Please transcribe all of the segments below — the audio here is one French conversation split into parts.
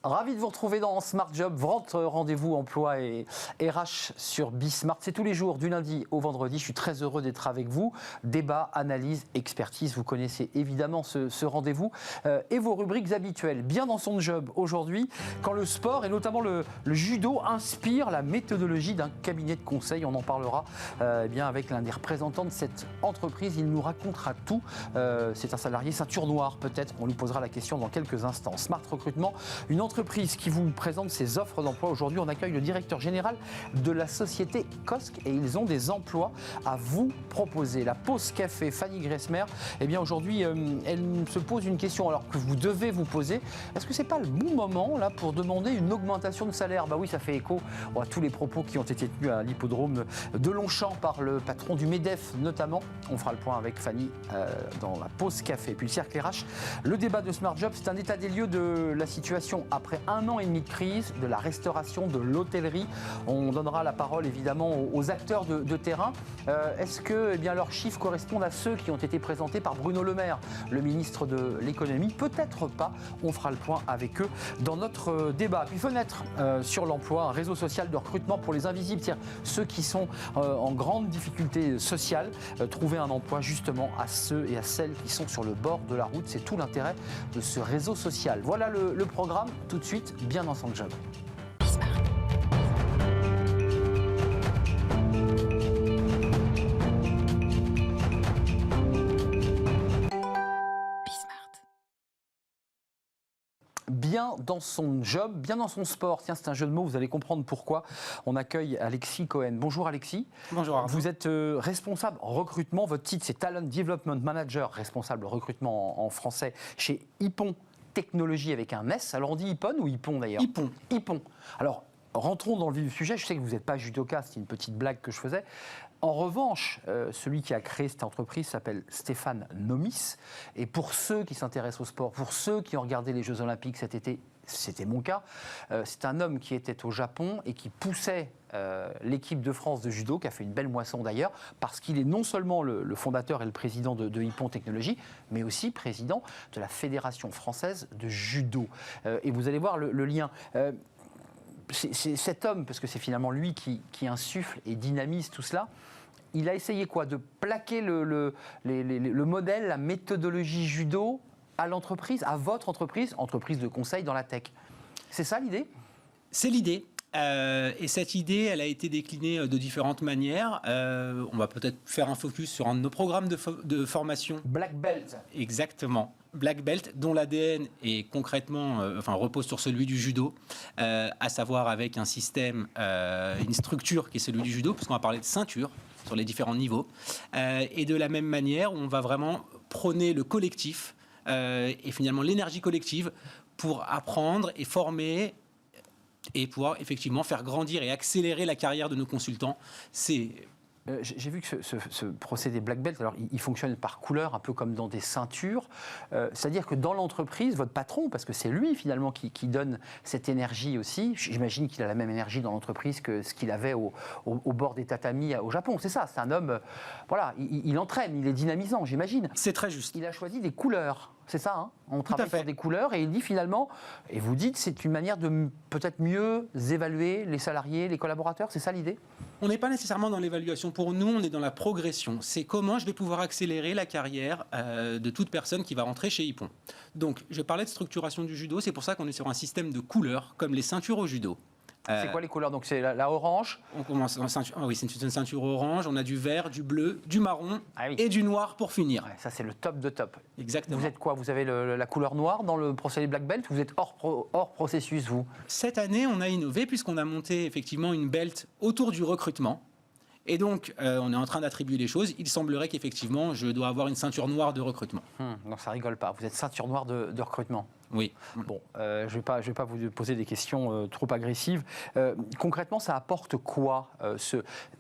Ravi de vous retrouver dans Smart Job, votre rendez-vous emploi et RH sur Bismart. C'est tous les jours, du lundi au vendredi. Je suis très heureux d'être avec vous. Débat, analyse, expertise. Vous connaissez évidemment ce rendez-vous et vos rubriques habituelles. Bien dans son job aujourd'hui, quand le sport et notamment le judo inspire la méthodologie d'un cabinet de conseil. On en parlera avec l'un des représentants de cette entreprise. Il nous racontera tout. C'est un salarié ceinture noire peut-être. On lui posera la question dans quelques instants. Smart Recrutement, une entreprise qui vous présente ses offres d'emploi. Aujourd'hui, on accueille le directeur général de la société COSC et ils ont des emplois à vous proposer. La pause café, Fanny Gressmer, aujourd'hui, elle se pose une question alors que vous devez vous poser. Est-ce que c'est pas le bon moment là pour demander une augmentation de salaire? Bah oui, ça fait écho à tous les propos qui ont été tenus à l'hippodrome de Longchamp par le patron du MEDEF notamment. On fera le point avec Fanny dans la pause café. Puis le cercle RH, le débat de Smart Job, c'est un état des lieux de la situation après 1 an et demi de crise, de la restauration, de l'hôtellerie. On donnera la parole évidemment aux acteurs de terrain. Est-ce que leurs chiffres correspondent à ceux qui ont été présentés par Bruno Le Maire, le ministre de l'économie? Peut-être pas. On fera le point avec eux dans notre débat. Puis Fenêtre sur l'emploi, un réseau social de recrutement pour les invisibles, c'est-à-dire ceux qui sont en grande difficulté sociale. Trouver un emploi justement à ceux et à celles qui sont sur le bord de la route. C'est tout l'intérêt de ce réseau social. Voilà le programme. Tout de suite, bien dans son job. Bien dans son job, bien dans son sport. Tiens, c'est un jeu de mots, vous allez comprendre pourquoi. On accueille Alexis Cohen. Bonjour Alexis. Bonjour Arnaud. Vous êtes responsable recrutement. Votre titre, c'est Talent Development Manager, responsable recrutement en français chez Hippon Technologies avec un S. Alors on dit Hippon ou Hippon d'ailleurs? Hippon. Hippon. Alors, rentrons dans le vif du sujet. Je sais que vous n'êtes pas judoka, c'est une petite blague que je faisais. En revanche, celui qui a créé cette entreprise s'appelle Stéphane Nomis. Et pour ceux qui s'intéressent au sport, pour ceux qui ont regardé les Jeux Olympiques cet été, c'était mon cas, c'est un homme qui était au Japon et qui poussait l'équipe de France de judo, qui a fait une belle moisson d'ailleurs, parce qu'il est non seulement le fondateur et le président de Hippon Technologies, mais aussi président de la Fédération française de judo. Et vous allez voir le lien. C'est cet homme, parce que c'est finalement lui qui insuffle et dynamise tout cela, il a essayé quoi? De plaquer le modèle, la méthodologie judo à l'entreprise, à votre entreprise, entreprise de conseil dans la tech. C'est ça l'idée? C'est l'idée. Et cette idée, elle a été déclinée de différentes manières. On va peut-être faire un focus sur un de nos programmes de formation. Black Belt. Exactement. Black Belt, dont l'ADN est concrètement, repose sur celui du judo, à savoir avec un système, une structure qui est celui du judo, puisqu'on va parler de ceinture sur les différents niveaux. Et de la même manière, on va vraiment prôner le collectif et finalement l'énergie collective pour apprendre et former et pouvoir effectivement faire grandir et accélérer la carrière de nos consultants. J'ai vu que ce procédé Black Belt, alors il fonctionne par couleur, un peu comme dans des ceintures. C'est-à-dire que dans l'entreprise, votre patron, parce que c'est lui finalement qui donne cette énergie aussi, j'imagine qu'il a la même énergie dans l'entreprise que ce qu'il avait au bord des tatamis au Japon. C'est ça, c'est un homme, voilà, il entraîne, il est dynamisant, j'imagine. C'est très juste. Il a choisi des couleurs. C'est ça, hein, on travaille sur des couleurs et il dit finalement, et vous dites c'est une manière de peut-être mieux évaluer les salariés, les collaborateurs, c'est ça l'idée? On n'est pas nécessairement dans l'évaluation. Pour nous, on est dans la progression. C'est comment je vais pouvoir accélérer la carrière de toute personne qui va rentrer chez Hippon. Donc, je parlais de structuration du judo, c'est pour ça qu'on est sur un système de couleurs, comme les ceintures au judo. C'est quoi les couleurs? Donc c'est la orange. On commence en ceinture. Oui, c'est une ceinture orange. On a du vert, du bleu, du marron et du noir pour finir. Ouais, ça c'est le top de top. Exactement. Vous êtes quoi? Vous avez la couleur noire dans le procédé Black Belt? Vous êtes hors processus, vous? Cette année, on a innové puisqu'on a monté effectivement une belt autour du recrutement. Et donc, on est en train d'attribuer les choses. Il semblerait qu'effectivement, je dois avoir une ceinture noire de recrutement. Non, ça rigole pas. Vous êtes ceinture noire de recrutement. Oui. Bon, je vais pas vous poser des questions trop agressives. Concrètement, ça apporte quoi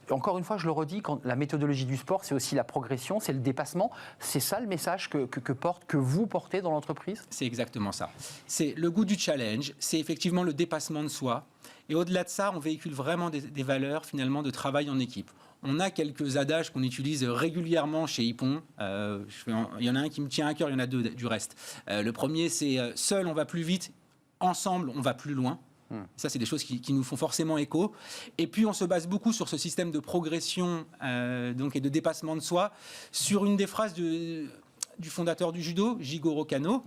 Encore une fois, je le redis, quand la méthodologie du sport, c'est aussi la progression, c'est le dépassement. C'est ça le message que vous portez dans l'entreprise? C'est exactement ça. C'est le goût du challenge, c'est effectivement le dépassement de soi. Et au-delà de ça, on véhicule vraiment des valeurs finalement de travail en équipe. On a quelques adages qu'on utilise régulièrement chez Hippon. Il y en a un qui me tient à cœur, il y en a deux du reste. Le premier, c'est « seul, on va plus vite ». ensemble, on va plus loin. Ça, c'est des choses qui nous font forcément écho. Et puis, on se base beaucoup sur ce système de progression et de dépassement de soi, sur une des phrases du fondateur du judo, Jigoro Kano,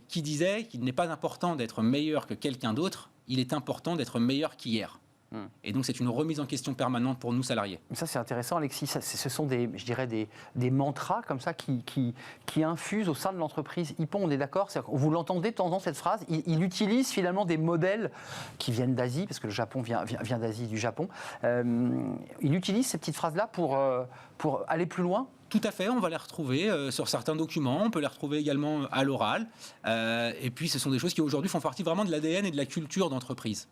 qui disait qu'il n'est pas important d'être meilleur que quelqu'un d'autre, il est important d'être meilleur qu'hier. Et donc, c'est une remise en question permanente pour nous, salariés. Ça, c'est intéressant, Alexis. Ce sont des mantras comme ça qui infusent au sein de l'entreprise Hippon, on est d'accord? Vous l'entendez de temps en temps, cette phrase. Il utilise finalement des modèles qui viennent d'Asie, parce que le Japon vient d'Asie, du Japon. Il utilise ces petites phrases-là pour aller plus loin. Tout à fait, on va les retrouver sur certains documents, on peut les retrouver également à l'oral. Et puis, ce sont des choses qui aujourd'hui font partie vraiment de l'ADN et de la culture d'entreprise.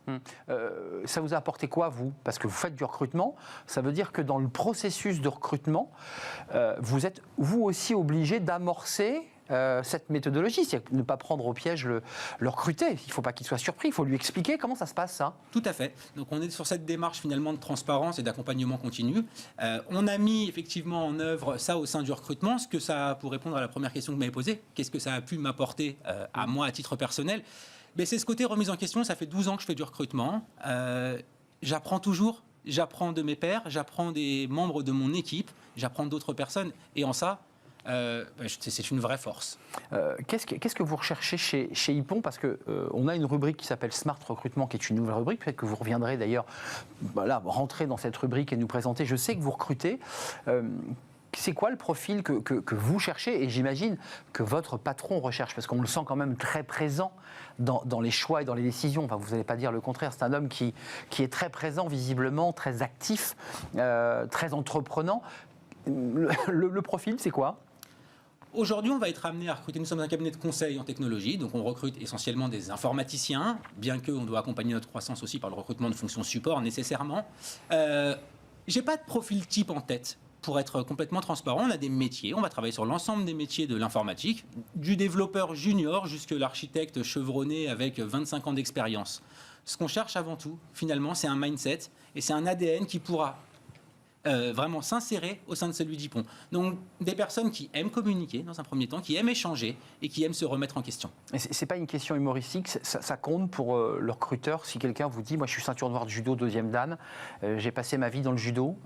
Ça vous a apporté quoi, vous? Parce que vous faites du recrutement, ça veut dire que dans le processus de recrutement, vous êtes vous aussi obligé d'amorcer cette méthodologie, c'est ne pas prendre au piège le recruté. Il ne faut pas qu'il soit surpris, il faut lui expliquer comment ça se passe, ça. Tout à fait. Donc on est sur cette démarche finalement de transparence et d'accompagnement continu. On a mis effectivement en œuvre ça au sein du recrutement, ce que ça, pour répondre à la première question que vous m'avez posée, qu'est-ce que ça a pu m'apporter à moi à titre personnel? C'est ce côté remise en question, ça fait 12 ans que je fais du recrutement. J'apprends toujours, j'apprends de mes pairs, j'apprends des membres de mon équipe, j'apprends d'autres personnes, et en ça, c'est une vraie force. Qu'est-ce que vous recherchez chez Hippon? Parce qu'on a une rubrique qui s'appelle Smart Recrutement, qui est une nouvelle rubrique. Peut-être que vous reviendrez d'ailleurs rentrer dans cette rubrique et nous présenter. Je sais que vous recrutez. C'est quoi le profil que vous cherchez? Et j'imagine que votre patron recherche, parce qu'on le sent quand même très présent dans les choix et dans les décisions. Enfin, vous n'allez pas dire le contraire. C'est un homme qui est très présent, visiblement, très actif, très entreprenant. Le profil, c'est quoi? Aujourd'hui, on va être amené à recruter. Nous sommes un cabinet de conseil en technologie, donc on recrute essentiellement des informaticiens, bien qu'on doit accompagner notre croissance aussi par le recrutement de fonctions support nécessairement. J'ai pas de profil type en tête. Pour être complètement transparent, on a des métiers, on va travailler sur l'ensemble des métiers de l'informatique, du développeur junior jusqu'à l'architecte chevronné avec 25 ans d'expérience. Ce qu'on cherche avant tout, finalement, c'est un mindset et c'est un ADN qui pourra vraiment s'insérer au sein de celui d'Hippon. Donc des personnes qui aiment communiquer dans un premier temps, qui aiment échanger et qui aiment se remettre en question. C'est pas une question humoristique, ça compte pour le recruteur. Si quelqu'un vous dit, moi je suis ceinture noire de judo, 2e dan, j'ai passé ma vie dans le judo,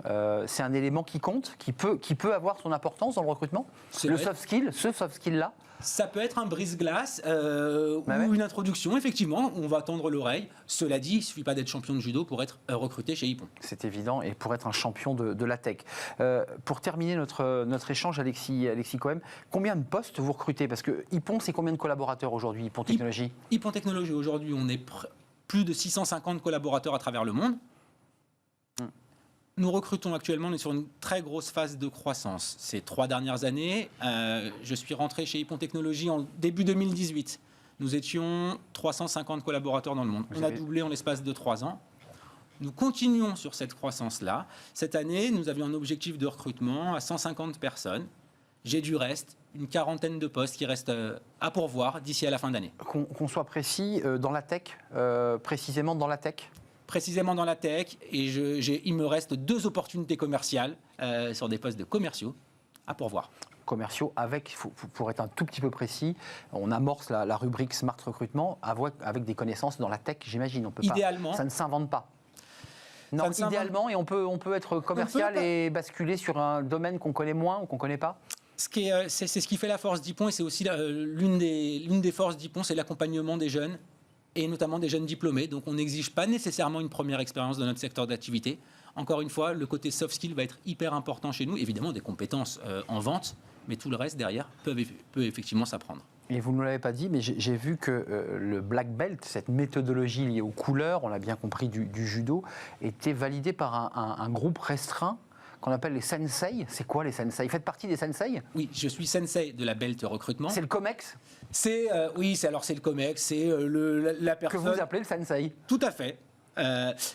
c'est un élément qui compte, qui peut avoir son importance dans le recrutement? Le soft skill, ce soft skill-là? Ça peut être un brise-glace ou une introduction, effectivement, on va tendre l'oreille. Cela dit, il ne suffit pas d'être champion de judo pour être recruté chez Hippon. C'est évident, et pour être un champion de la tech. Pour terminer notre échange, Alexis Cohen, combien de postes vous recrutez? Parce que Hippon, c'est combien de collaborateurs aujourd'hui, Hippon Technologie? Hippon Technologie, aujourd'hui, on est plus de 650 collaborateurs à travers le monde. Nous recrutons actuellement, on est sur une très grosse phase de croissance. Ces 3 dernières années, je suis rentré chez Hippon Technologie en début 2018. Nous étions 350 collaborateurs dans le monde. On a doublé en l'espace de 3 ans. Nous continuons sur cette croissance-là. Cette année, nous avions un objectif de recrutement à 150 personnes. J'ai du reste, une 40aine de postes qui restent à pourvoir d'ici à la fin d'année. Qu'on soit précis, dans la tech, précisément dans la tech? Précisément dans la tech, et il me reste 2 opportunités commerciales sur des postes de commerciaux à pourvoir. Commerciaux avec, pour être un tout petit peu précis, on amorce la rubrique Smart Recrutement avec des connaissances dans la tech, j'imagine. On peut idéalement. Ça ne s'invente pas. Non, idéalement, et on peut être commercial et basculer sur un domaine qu'on connaît moins ou qu'on ne connaît pas. C'est ce qui fait la force d'Hippon, et c'est aussi l'une des forces d'Hippon, c'est l'accompagnement des jeunes, et notamment des jeunes diplômés. Donc on n'exige pas nécessairement une première expérience dans notre secteur d'activité. Encore une fois, le côté soft skill va être hyper important chez nous. Évidemment, des compétences en vente, mais tout le reste derrière peut effectivement s'apprendre. Et vous ne me l'avez pas dit, mais j'ai vu que le black belt, cette méthodologie liée aux couleurs, on l'a bien compris, du judo, était validée par un groupe restreint qu'on appelle les sensei. C'est quoi les sensei? Vous faites partie des sensei? Oui, je suis sensei de la belt recrutement. C'est le COMEX? Oui, c'est le COMEX, c'est la personne... Que vous appelez le sensei? Tout à fait.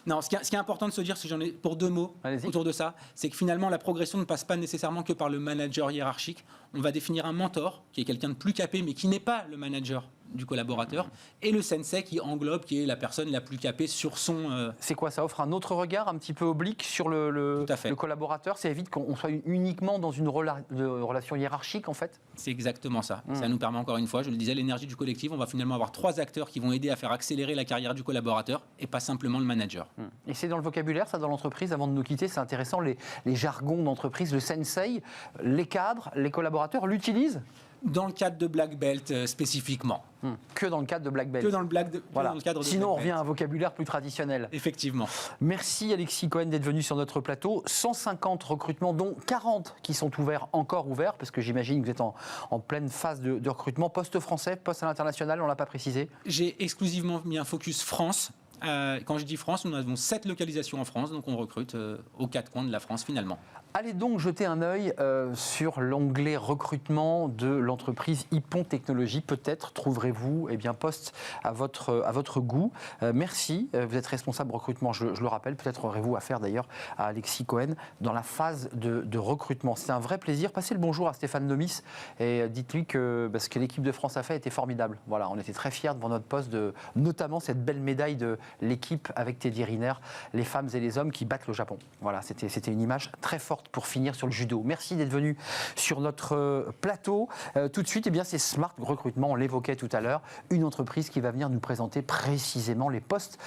Non, ce qui est important de se dire, si j'en ai pour 2 mots autour de ça, c'est que finalement la progression ne passe pas nécessairement que par le manager hiérarchique. On va définir un mentor, qui est quelqu'un de plus capé, mais qui n'est pas le manager du collaborateur, et le sensei qui englobe, qui est la personne la plus capée sur son... C'est quoi, ça offre un autre regard un petit peu oblique sur le Tout à fait. le collaborateur? Ça évite qu'on soit uniquement dans une relation hiérarchique, en fait? C'est exactement ça. Ça nous permet, encore une fois, je le disais, l'énergie du collectif. On va finalement avoir 3 acteurs qui vont aider à faire accélérer la carrière du collaborateur et pas simplement le manager. Et c'est dans le vocabulaire, ça, dans l'entreprise? Avant de nous quitter, c'est intéressant, les jargons d'entreprise, le sensei, les cadres, les collaborateurs l'utilisent? Dans le cadre de Black Belt spécifiquement. Que dans le cadre de Black Belt. Que dans le, Voilà. dans le cadre de Sinon, on Black revient Belt. à un vocabulaire plus traditionnel. Effectivement. Merci Alexis Cohen d'être venu sur notre plateau. 150 recrutements, dont 40 qui sont encore ouverts, parce que j'imagine que vous êtes en pleine phase de recrutement. Poste français, poste à l'international, on ne l'a pas précisé? J'ai exclusivement mis un focus France. Quand je dis France, nous avons 7 localisations en France, donc on recrute aux 4 coins de la France finalement. Allez donc jeter un œil sur l'onglet recrutement de l'entreprise Hippon Technologies. Peut-être trouverez-vous poste à votre goût. Merci, vous êtes responsable recrutement, je le rappelle. Peut-être aurez-vous affaire d'ailleurs à Alexis Cohen dans la phase de recrutement. C'est un vrai plaisir. Passez le bonjour à Stéphane Nomis et dites-lui que ce que l'équipe de France a fait était formidable. Voilà, on était très fiers devant notre poste de notamment cette belle médaille de l'équipe avec Teddy Riner, les femmes et les hommes qui battent le Japon. Voilà, c'était une image très forte pour finir sur le judo. Merci d'être venu sur notre plateau. Tout de suite, c'est Smart Recrutement, on l'évoquait tout à l'heure, une entreprise qui va venir nous présenter précisément les postes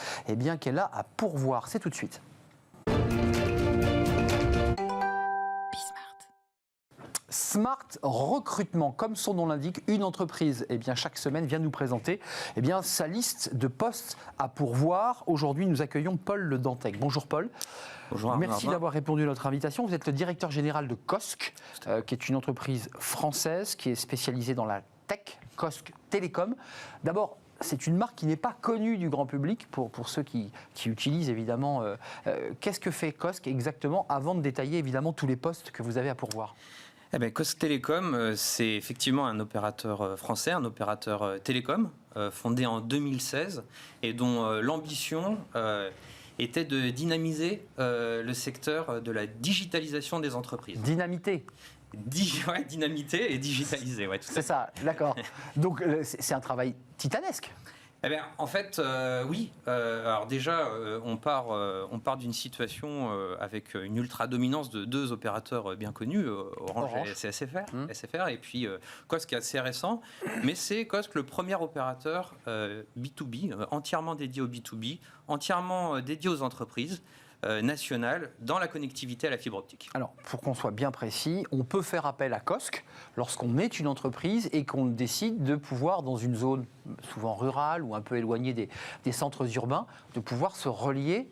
qu'elle a à pourvoir. C'est tout de suite. Smart Recrutement, comme son nom l'indique, une entreprise chaque semaine vient nous présenter sa liste de postes à pourvoir. Aujourd'hui, nous accueillons Paul Le Dantec. Bonjour Paul. Bonjour. Merci d'avoir répondu à notre invitation. Vous êtes le directeur général de KOSK, qui est une entreprise française qui est spécialisée dans la tech, KOSK Télécom. D'abord, c'est une marque qui n'est pas connue du grand public pour ceux qui utilisent évidemment. Qu'est-ce que fait KOSK exactement avant de détailler évidemment tous les postes que vous avez à pourvoir? KOSK Télécom, c'est effectivement un opérateur français, un opérateur télécom, fondé en 2016 et dont l'ambition était de dynamiser le secteur de la digitalisation des entreprises. Dynamité. Dynamité et digitaliser, ouais, tout à fait. C'est ça, d'accord. Donc c'est un travail titanesque. En fait, oui. Alors déjà, on part d'une situation avec une ultra-dominance de 2 opérateurs bien connus, Orange. Et SFR, et puis KOSK est assez récent, mais c'est KOSK le premier opérateur B2B, entièrement dédié au B2B, entièrement dédié aux entreprises, nationale dans la connectivité à la fibre optique. Alors, pour qu'on soit bien précis, on peut faire appel à KOSK lorsqu'on est une entreprise et qu'on décide de pouvoir, dans une zone souvent rurale ou un peu éloignée des centres urbains, de pouvoir se relier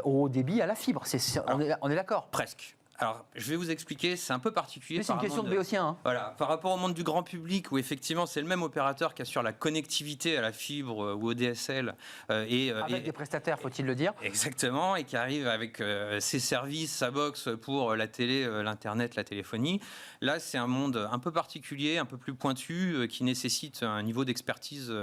au haut débit à la fibre. On est d'accord? Presque. Alors, je vais vous expliquer, c'est un peu particulier. Mais c'est une question de béotien. Hein. Voilà, par rapport au monde du grand public, où effectivement c'est le même opérateur qui assure la connectivité à la fibre ou au DSL. Avec des prestataires, faut-il le dire. Exactement, et qui arrive avec ses services, sa box pour la télé, l'internet, la téléphonie. Là, c'est un monde un peu particulier, un peu plus pointu, qui nécessite un niveau d'expertise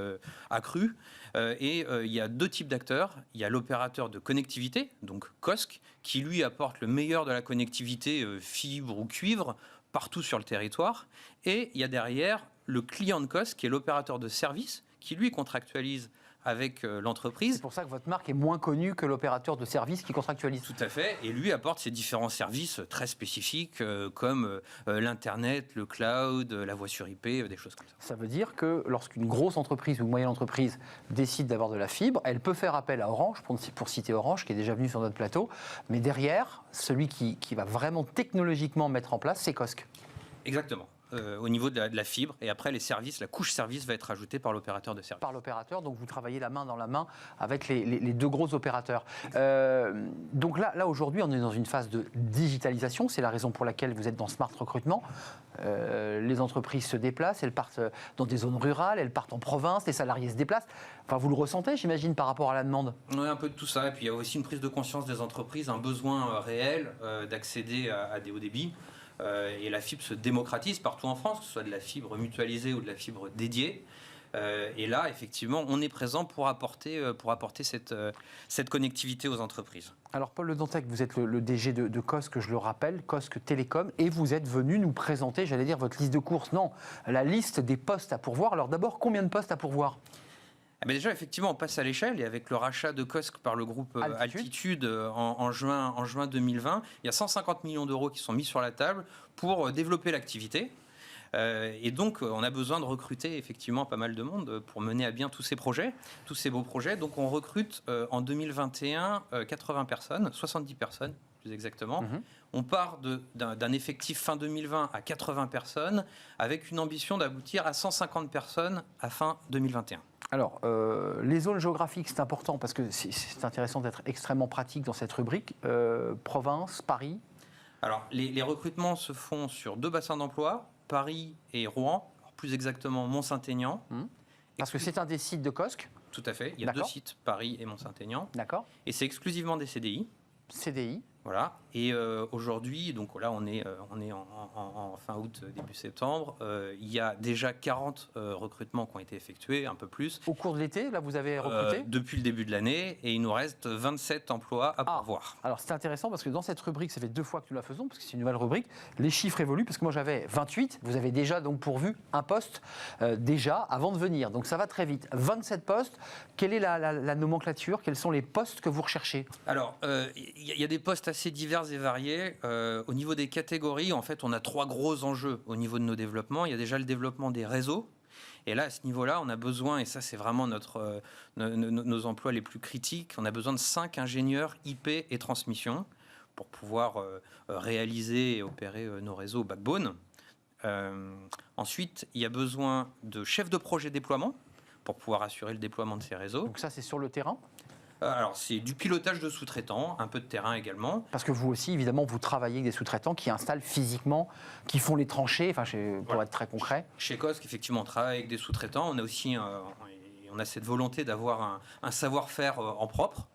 accru. Il y a 2 types d'acteurs. Il y a l'opérateur de connectivité, donc KOSK, qui lui apporte le meilleur de la connectivité fibre ou cuivre partout sur le territoire. Et il y a derrière le client de KOSK, qui est l'opérateur de service, qui lui contractualise avec l'entreprise. C'est pour ça que votre marque est moins connue que l'opérateur de service qui contractualise. Tout à fait, et lui apporte ses différents services très spécifiques comme l'Internet, le cloud, la voix sur IP, des choses comme ça. Ça veut dire que lorsqu'une grosse entreprise ou une moyenne entreprise décide d'avoir de la fibre, elle peut faire appel à Orange, pour citer Orange, qui est déjà venu sur notre plateau, mais derrière, celui qui va vraiment technologiquement mettre en place, c'est KOSK. Exactement. Au niveau de la fibre, et après les services, la couche service va être ajoutée par l'opérateur de service. Par l'opérateur, donc vous travaillez la main dans la main avec les 2 gros opérateurs. Donc là aujourd'hui, on est dans une phase de digitalisation, c'est la raison pour laquelle vous êtes dans Smart Recrutement. Les entreprises se déplacent, elles partent dans des zones rurales, elles partent en province, les salariés se déplacent. Enfin, vous le ressentez, j'imagine, par rapport à la demande? Oui, un peu de tout ça, et puis il y a aussi une prise de conscience des entreprises, un besoin réel d'accéder à des hauts débits. Et la fibre se démocratise partout en France, que ce soit de la fibre mutualisée ou de la fibre dédiée. Et là, effectivement, on est présent pour apporter cette connectivité aux entreprises. Alors Paul Le Dantec, vous êtes le DG de Cosc, je le rappelle, Cosc Télécom, et vous êtes venu nous présenter, j'allais dire, votre liste de courses. Non, la liste des postes à pourvoir. Alors d'abord, combien de postes à pourvoir ? Déjà, effectivement, on passe à l'échelle et avec le rachat de Cosc par le groupe Altitude en juin 2020, il y a 150 millions d'euros qui sont mis sur la table pour développer l'activité. Et donc, on a besoin de recruter effectivement pas mal de monde pour mener à bien tous ces projets, tous ces beaux projets. Donc, on recrute en 2021 80 personnes, 70 personnes plus exactement. On part d'un effectif fin 2020 à 80 personnes avec une ambition d'aboutir à 150 personnes à fin 2021. Alors, les zones géographiques, c'est important parce que c'est intéressant d'être extrêmement pratique dans cette rubrique. Province, Paris. Alors, les recrutements se font sur 2 bassins d'emploi, Paris et Rouen, plus exactement Mont-Saint-Aignan. Parce que c'est un des sites de Cosc. Tout à fait. Il y a 2 sites, Paris et Mont-Saint-Aignan. D'accord. Et c'est exclusivement des CDI. CDI. Voilà. Et aujourd'hui, donc là, on est en fin août, début septembre. Il y a déjà 40 recrutements qui ont été effectués, un peu plus. Au cours de l'été, là, vous avez recruté depuis le début de l'année, et il nous reste 27 emplois à pourvoir. Alors, c'est intéressant parce que dans cette rubrique, ça fait 2 fois que nous la faisons, parce que c'est une nouvelle rubrique. Les chiffres évoluent, parce que moi, j'avais 28. Vous avez déjà donc pourvu un poste, déjà, avant de venir. Donc, ça va très vite. 27 postes. Quelle est la nomenclature ? Quels sont les postes que vous recherchez ? Alors, il y a des postes assez divers et variés. Au niveau des catégories, en fait, on a 3 gros enjeux au niveau de nos développements. Il y a déjà le développement des réseaux. Et là, à ce niveau-là, on a besoin, et ça, c'est vraiment nos emplois les plus critiques, on a besoin de 5 ingénieurs IP et transmission pour pouvoir réaliser et opérer nos réseaux backbone. Ensuite, il y a besoin de chefs de projet déploiement pour pouvoir assurer le déploiement de ces réseaux. Donc ça, c'est sur le terrain ? Alors, c'est du pilotage de sous-traitants, un peu de terrain également. Parce que vous aussi, évidemment, vous travaillez avec des sous-traitants qui installent physiquement, qui font les tranchées, pour être très concret. Chez Cosc, effectivement, on travaille avec des sous-traitants. On a aussi on a cette volonté d'avoir un savoir-faire en propre.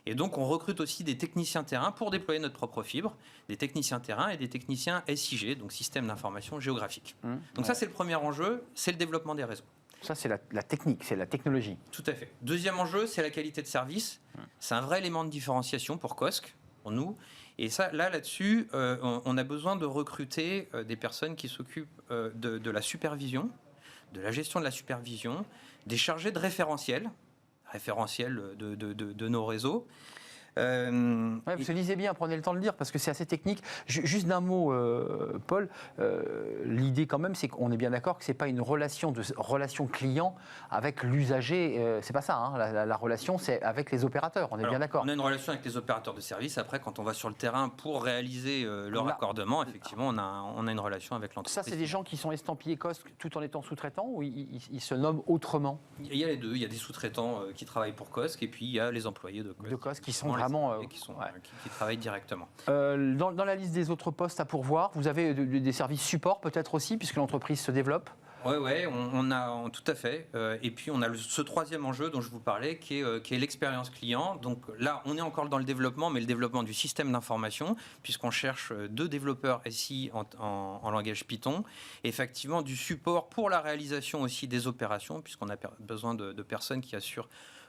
Et donc, on recrute aussi des techniciens terrain pour déployer notre propre fibre, des techniciens terrain et des techniciens SIG, donc système d'information géographique. Donc ça, c'est le premier enjeu, c'est le développement des réseaux. Ça, c'est la technique, c'est la technologie. Tout à fait. Deuxième enjeu, c'est la qualité de service. C'est un vrai élément de différenciation pour Cosc, pour nous. Et ça, là-dessus, on a besoin de recruter des personnes qui s'occupent de la supervision, de la gestion de la supervision, des chargés de référentiel de nos réseaux. Vous lisez bien, prenez le temps de le dire parce que c'est assez technique. Juste d'un mot, Paul, l'idée quand même, c'est qu'on est bien d'accord que c'est pas une relation client avec l'usager. C'est pas ça. Hein, la relation, c'est avec les opérateurs. On est bien d'accord. On a une relation avec les opérateurs de service. Après, quand on va sur le terrain pour réaliser le raccordement, effectivement, on a une relation avec l'entreprise. Ça, c'est des gens qui sont estampillés Cosc tout en étant sous-traitants ou ils se nomment autrement ? Il y a les deux. Il y a des sous-traitants qui travaillent pour Cosc et puis il y a les employés de Cosc qui sont qui travaillent directement. Dans la liste des autres postes à pourvoir, vous avez des services support peut-être aussi, puisque l'entreprise se développe ? Oui, on a tout à fait. Et puis on a ce troisième enjeu dont je vous parlais, qui est l'expérience client. Donc là, on est encore dans le développement, mais le développement du système d'information, puisqu'on cherche 2 développeurs SI en langage Python. Et effectivement, du support pour la réalisation aussi des opérations, puisqu'on a besoin de personnes qui assurent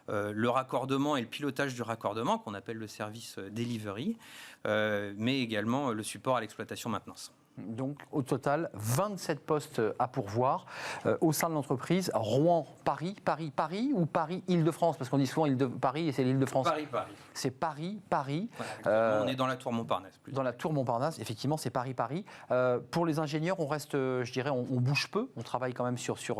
le raccordement et le pilotage du raccordement, qu'on appelle le service delivery, mais également le support à l'exploitation maintenance. Donc au total, 27 postes à pourvoir au sein de l'entreprise. Rouen, Paris ou Paris-Île-de-France ? Parce qu'on dit souvent Paris et c'est l'Île-de-France. Paris. C'est Paris. On est dans la tour Montparnasse. Dans la tour Montparnasse, effectivement, c'est Paris. Pour les ingénieurs, on reste, je dirais, on bouge peu. On travaille quand même sur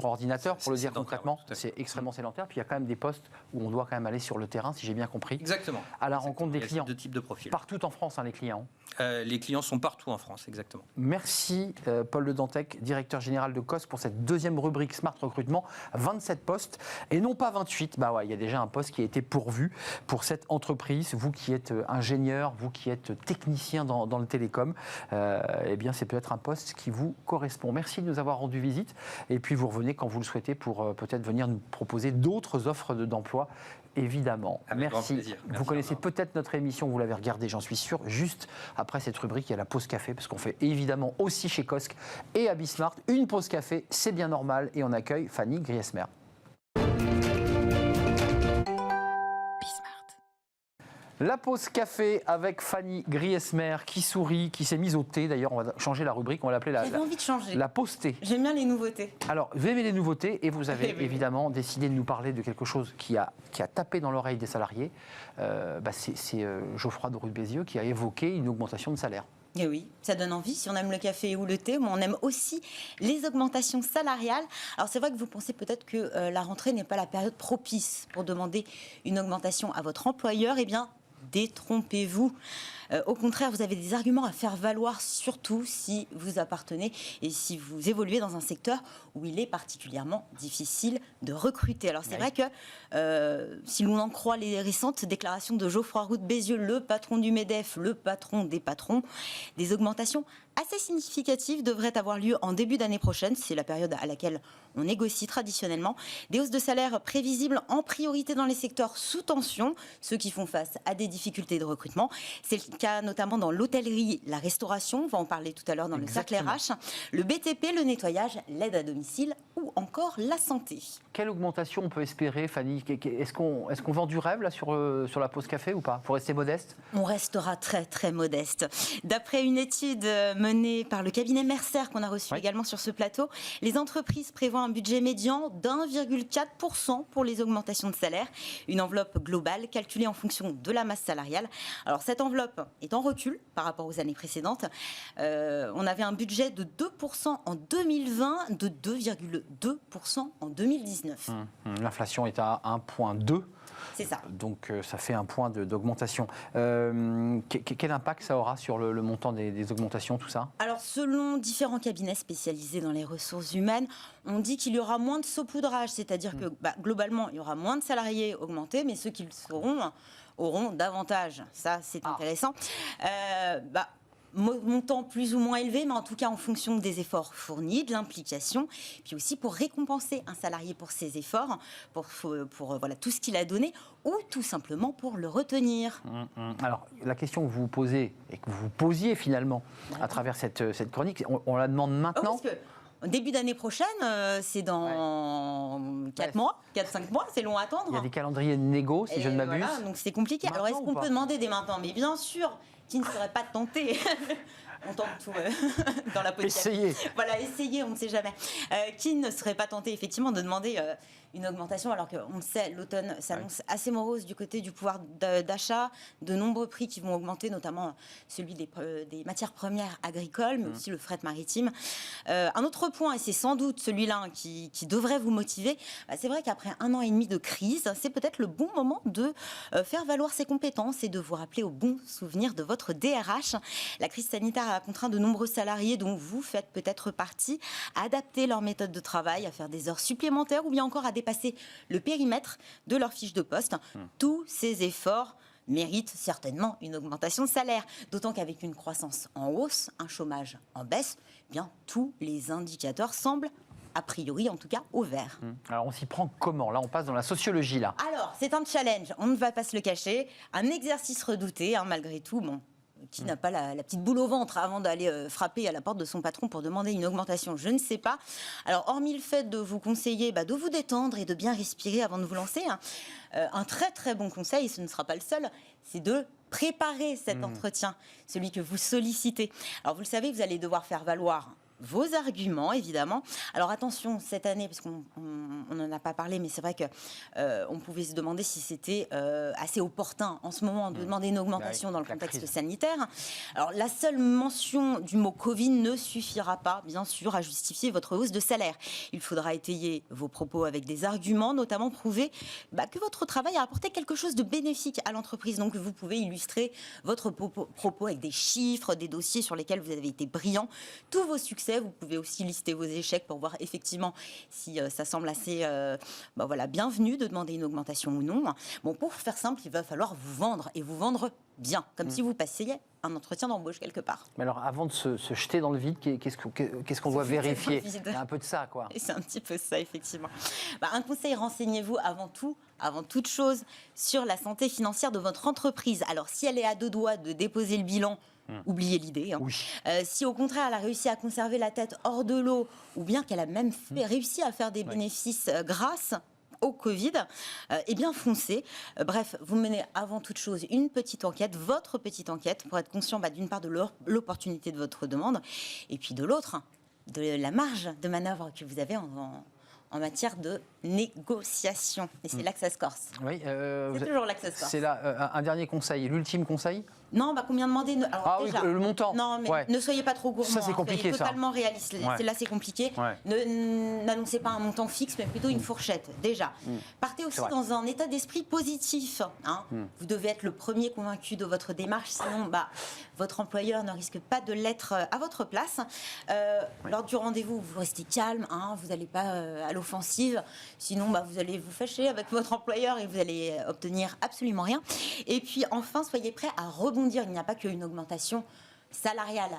ordinateur, pour le dire concrètement. C'est extrêmement sédentaire. Puis il y a quand même des postes où on doit quand même aller sur le terrain, si j'ai bien compris. Exactement. À la rencontre des clients. Il y a 2 types de profils. Partout en France, les clients. Les clients sont partout en France, exactement. Merci Paul Le Dantec, directeur général de Cosc, pour cette deuxième rubrique Smart Recrutement. 27 postes et non pas 28. Il y a déjà un poste qui a été pourvu pour cette entreprise. Vous qui êtes ingénieur, vous qui êtes technicien dans le télécom, bien c'est peut-être un poste qui vous correspond. Merci de nous avoir rendu visite et puis vous revenez quand vous le souhaitez pour peut-être venir nous proposer d'autres offres d'emploi évidemment. Avec grand Merci. plaisir. Vous Merci, connaissez Arnaud. peut-être notre émission, vous l'avez regardée, j'en suis sûr. Juste après cette rubrique, il y a la pause café, parce qu'on fait évidemment aussi chez Cosc et à Bismart une pause café, c'est bien normal, et on accueille Fanny Griesmer. La pause café avec Fanny Griesmer qui sourit, qui s'est mise au thé. D'ailleurs, on va changer la rubrique, on va l'appeler J'avais envie de changer. la pause thé. J'aime bien les nouveautés. Alors, vous aimez les nouveautés et vous avez Oui. évidemment décidé de nous parler de quelque chose qui a tapé dans l'oreille des salariés. C'est Geoffroy de Roux de Bézieux qui a évoqué une augmentation de salaire. Et oui, ça donne envie. Si on aime le café ou le thé, mais on aime aussi les augmentations salariales. Alors c'est vrai que vous pensez peut-être que la rentrée n'est pas la période propice pour demander une augmentation à votre employeur. Eh bien, détrompez-vous. Au contraire, vous avez des arguments à faire valoir, surtout si vous appartenez et si vous évoluez dans un secteur où il est particulièrement difficile de recruter. Alors c'est vrai que si l'on en croit les récentes déclarations de Geoffroy Roux de Bézieux, le patron du MEDEF, le patron des patrons, des augmentations assez significatives devraient avoir lieu en début d'année prochaine. C'est la période à laquelle on négocie traditionnellement. Des hausses de salaire prévisibles en priorité dans les secteurs sous tension, ceux qui font face à des difficultés de recrutement. C'est le cas notamment dans l'hôtellerie, la restauration, on va en parler tout à l'heure dans Exactement. le cercle RH, le BTP, le nettoyage, l'aide à domicile ou encore la santé. Quelle augmentation on peut espérer, Fanny? Est-ce qu'on vend du rêve là, sur la pause café ou pas? Faut rester modeste? On restera très très modeste. D'après une étude menée par le cabinet Mercer qu'on a reçu également sur ce plateau, les entreprises prévoient un budget médian d'1,4% pour les augmentations de salaire, une enveloppe globale calculée en fonction de la masse salariale. Alors cette enveloppe est en recul par rapport aux années précédentes. On avait un budget de 2% en 2020, de 2,2% en 2019. L'inflation est à 1,2. C'est ça. Donc ça fait un point d'augmentation. Quel impact ça aura sur le montant des augmentations, tout ça? Alors, selon différents cabinets spécialisés dans les ressources humaines, on dit qu'il y aura moins de saupoudrage, c'est-à-dire que globalement, il y aura moins de salariés augmentés, mais ceux qui le seront auront davantage. Ça, c'est intéressant. Montant plus ou moins élevé, mais en tout cas en fonction des efforts fournis, de l'implication, puis aussi pour récompenser un salarié pour ses efforts, pour voilà, tout ce qu'il a donné, ou tout simplement pour le retenir. Alors, la question que vous vous posez, et que vous posiez finalement à travers cette chronique, on la demande maintenant. Parce que début d'année prochaine, c'est dans 4 mois, 4-5 mois, c'est long à attendre. Il y a des calendriers de négo, si je ne m'abuse. Voilà, donc c'est compliqué. Alors est-ce Maintenant qu'on ou pas peut demander dès maintenant? Mais bien sûr, qui ne serait pas tenté On tente tout dans la politique. Essayez. Voilà, essayez, on ne sait jamais. Qui ne serait pas tenté effectivement de demander une augmentation, alors qu'on le sait, l'automne s'annonce assez morose du côté du pouvoir d'achat, de nombreux prix qui vont augmenter, notamment celui des matières premières agricoles, mais aussi le fret maritime. Un autre point, et c'est sans doute celui-là qui devrait vous motiver, c'est vrai qu'après 1 an et demi de crise, c'est peut-être le bon moment de faire valoir ses compétences et de vous rappeler au bon souvenir de votre DRH. La crise sanitaire a contraint de nombreux salariés, dont vous faites peut-être partie, à adapter leur méthode de travail, à faire des heures supplémentaires ou bien encore à dépasser le périmètre de leur fiche de poste. Tous ces efforts méritent certainement une augmentation de salaire, d'autant qu'avec une croissance en hausse, un chômage en baisse, eh bien tous les indicateurs semblent a priori en tout cas au vert. Alors on s'y prend comment? Là on passe dans la sociologie là. Alors c'est un challenge, on ne va pas se le cacher, un exercice redouté malgré tout. Qui n'a pas la petite boule au ventre avant d'aller frapper à la porte de son patron pour demander une augmentation? Je ne sais pas. Alors, hormis le fait de vous conseiller de vous détendre et de bien respirer avant de vous lancer, un très très bon conseil, et ce ne sera pas le seul, c'est de préparer cet entretien, celui que vous sollicitez. Alors, vous le savez, vous allez devoir faire valoir vos arguments, évidemment. Alors attention, cette année, parce qu'on n'en a pas parlé, mais c'est vrai qu'on pouvait se demander si c'était assez opportun en ce moment de demander une augmentation dans le contexte sanitaire. Alors la seule mention du mot Covid ne suffira pas, bien sûr, à justifier votre hausse de salaire. Il faudra étayer vos propos avec des arguments, notamment prouver que votre travail a apporté quelque chose de bénéfique à l'entreprise. Donc vous pouvez illustrer votre propos avec des chiffres, des dossiers sur lesquels vous avez été brillant, tous vos succès succès. Vous pouvez aussi lister vos échecs pour voir effectivement si ça semble assez bienvenu de demander une augmentation ou non. Bon, pour faire simple, il va falloir vous vendre et vous vendre bien, comme si vous passiez un entretien d'embauche quelque part. Mais alors, avant de se jeter dans le vide, qu'est-ce qu'on doit vérifier? Il y a un peu de ça, quoi. Et c'est un petit peu ça, effectivement. Un conseil, renseignez-vous avant toute chose, sur la santé financière de votre entreprise. Alors, si elle est à 2 doigts de déposer le bilan, oubliez l'idée. Oui. Si au contraire, elle a réussi à conserver la tête hors de l'eau, ou bien qu'elle a même réussi à faire des bénéfices grâce au Covid, eh bien foncez. Bref, vous menez avant toute chose une petite enquête, votre petite enquête, pour être conscient d'une part de l'opportunité de votre demande, et puis de l'autre, de la marge de manœuvre que vous avez en matière de négociation. Et c'est là que ça se corse. Oui, c'est toujours là que ça se corse. C'est là un dernier conseil, l'ultime conseil? Non, combien demander Alors, déjà, oui, le montant. Non, mais ne soyez pas trop gourmand. Ça, c'est compliqué, soyez totalement réaliste. Là, c'est compliqué. N'annoncez pas un montant fixe, mais plutôt une fourchette, déjà. Partez aussi dans un état d'esprit positif. Vous devez être le premier convaincu de votre démarche, sinon votre employeur ne risque pas de l'être à votre place. Lors du rendez-vous, vous restez calme, vous n'allez pas à l'offensive, sinon vous allez vous fâcher avec votre employeur et vous allez obtenir absolument rien. Et puis enfin, soyez prêts à rebondir. Il n'y a pas qu'une augmentation salariale.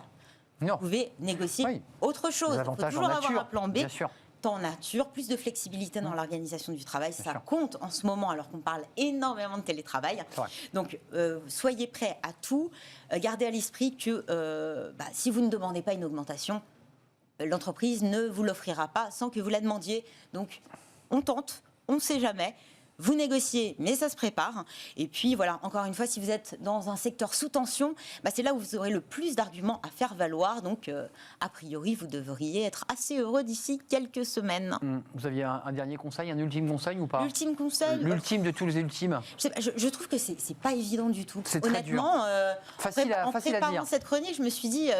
Non. Vous pouvez négocier autre chose. Il faut toujours avoir un plan B. Bien sûr. Temps nature, plus de flexibilité dans l'organisation du travail, ça compte en ce moment alors qu'on parle énormément de télétravail. Donc soyez prêts à tout. Gardez à l'esprit que si vous ne demandez pas une augmentation, l'entreprise ne vous l'offrira pas sans que vous la demandiez. Donc on tente, on ne sait jamais. Vous négociez, mais ça se prépare. Et puis voilà, encore une fois, si vous êtes dans un secteur sous tension, c'est là où vous aurez le plus d'arguments à faire valoir. Donc, a priori, vous devriez être assez heureux d'ici quelques semaines. Vous aviez un dernier conseil, un ultime conseil ou pas? L'ultime conseil. L'ultime de tous les ultimes. Je trouve que c'est pas évident du tout. C'est très dur. Facile à dire. En préparant cette chronique, je me suis dit,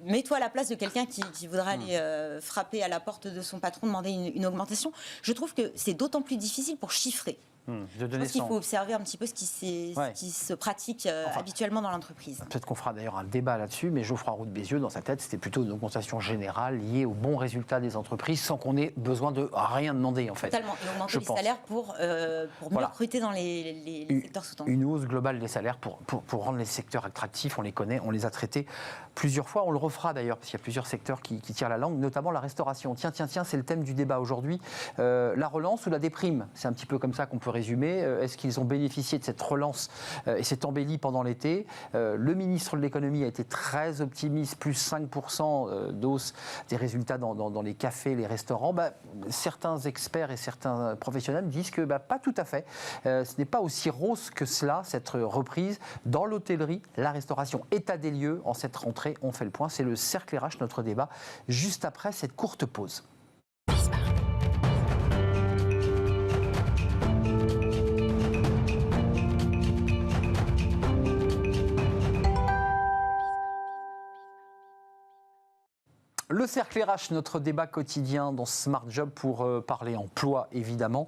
mets-toi à la place de quelqu'un qui voudra aller frapper à la porte de son patron, demander une augmentation. Je trouve que c'est d'autant plus difficile pour chiffrer. Je pense qu'il faut observer un petit peu ce qui se pratique habituellement dans l'entreprise. Peut-être qu'on fera d'ailleurs un débat là-dessus, mais Geoffroy Roux de Bézieux, dans sa tête, c'était plutôt une augmentation générale liée aux bons résultats des entreprises sans qu'on ait besoin de rien demander en fait. Totalement, et augmenter les salaires pour mieux recruter dans les secteurs sous-tension. Une hausse globale des salaires pour rendre les secteurs attractifs, on les connaît, on les a traités plusieurs fois, on le refera d'ailleurs, parce qu'il y a plusieurs secteurs qui tirent la langue, notamment la restauration. Tiens, c'est le thème du débat aujourd'hui. La relance ou la déprime, c'est un petit peu comme ça qu'on peut résumer. Est-ce qu'ils ont bénéficié de cette relance et cette embellie pendant l'été? Le ministre de l'économie a été très optimiste, plus 5% d'hausse des résultats dans les cafés, les restaurants. Certains experts et certains professionnels disent que pas tout à fait. Ce n'est pas aussi rose que cela, cette reprise dans l'hôtellerie, la restauration. État des lieux en cette rentrée, on fait le point. C'est le cercle RH, notre débat, juste après cette courte pause. Le cercle RH, notre débat quotidien dans Smart Job pour parler emploi évidemment,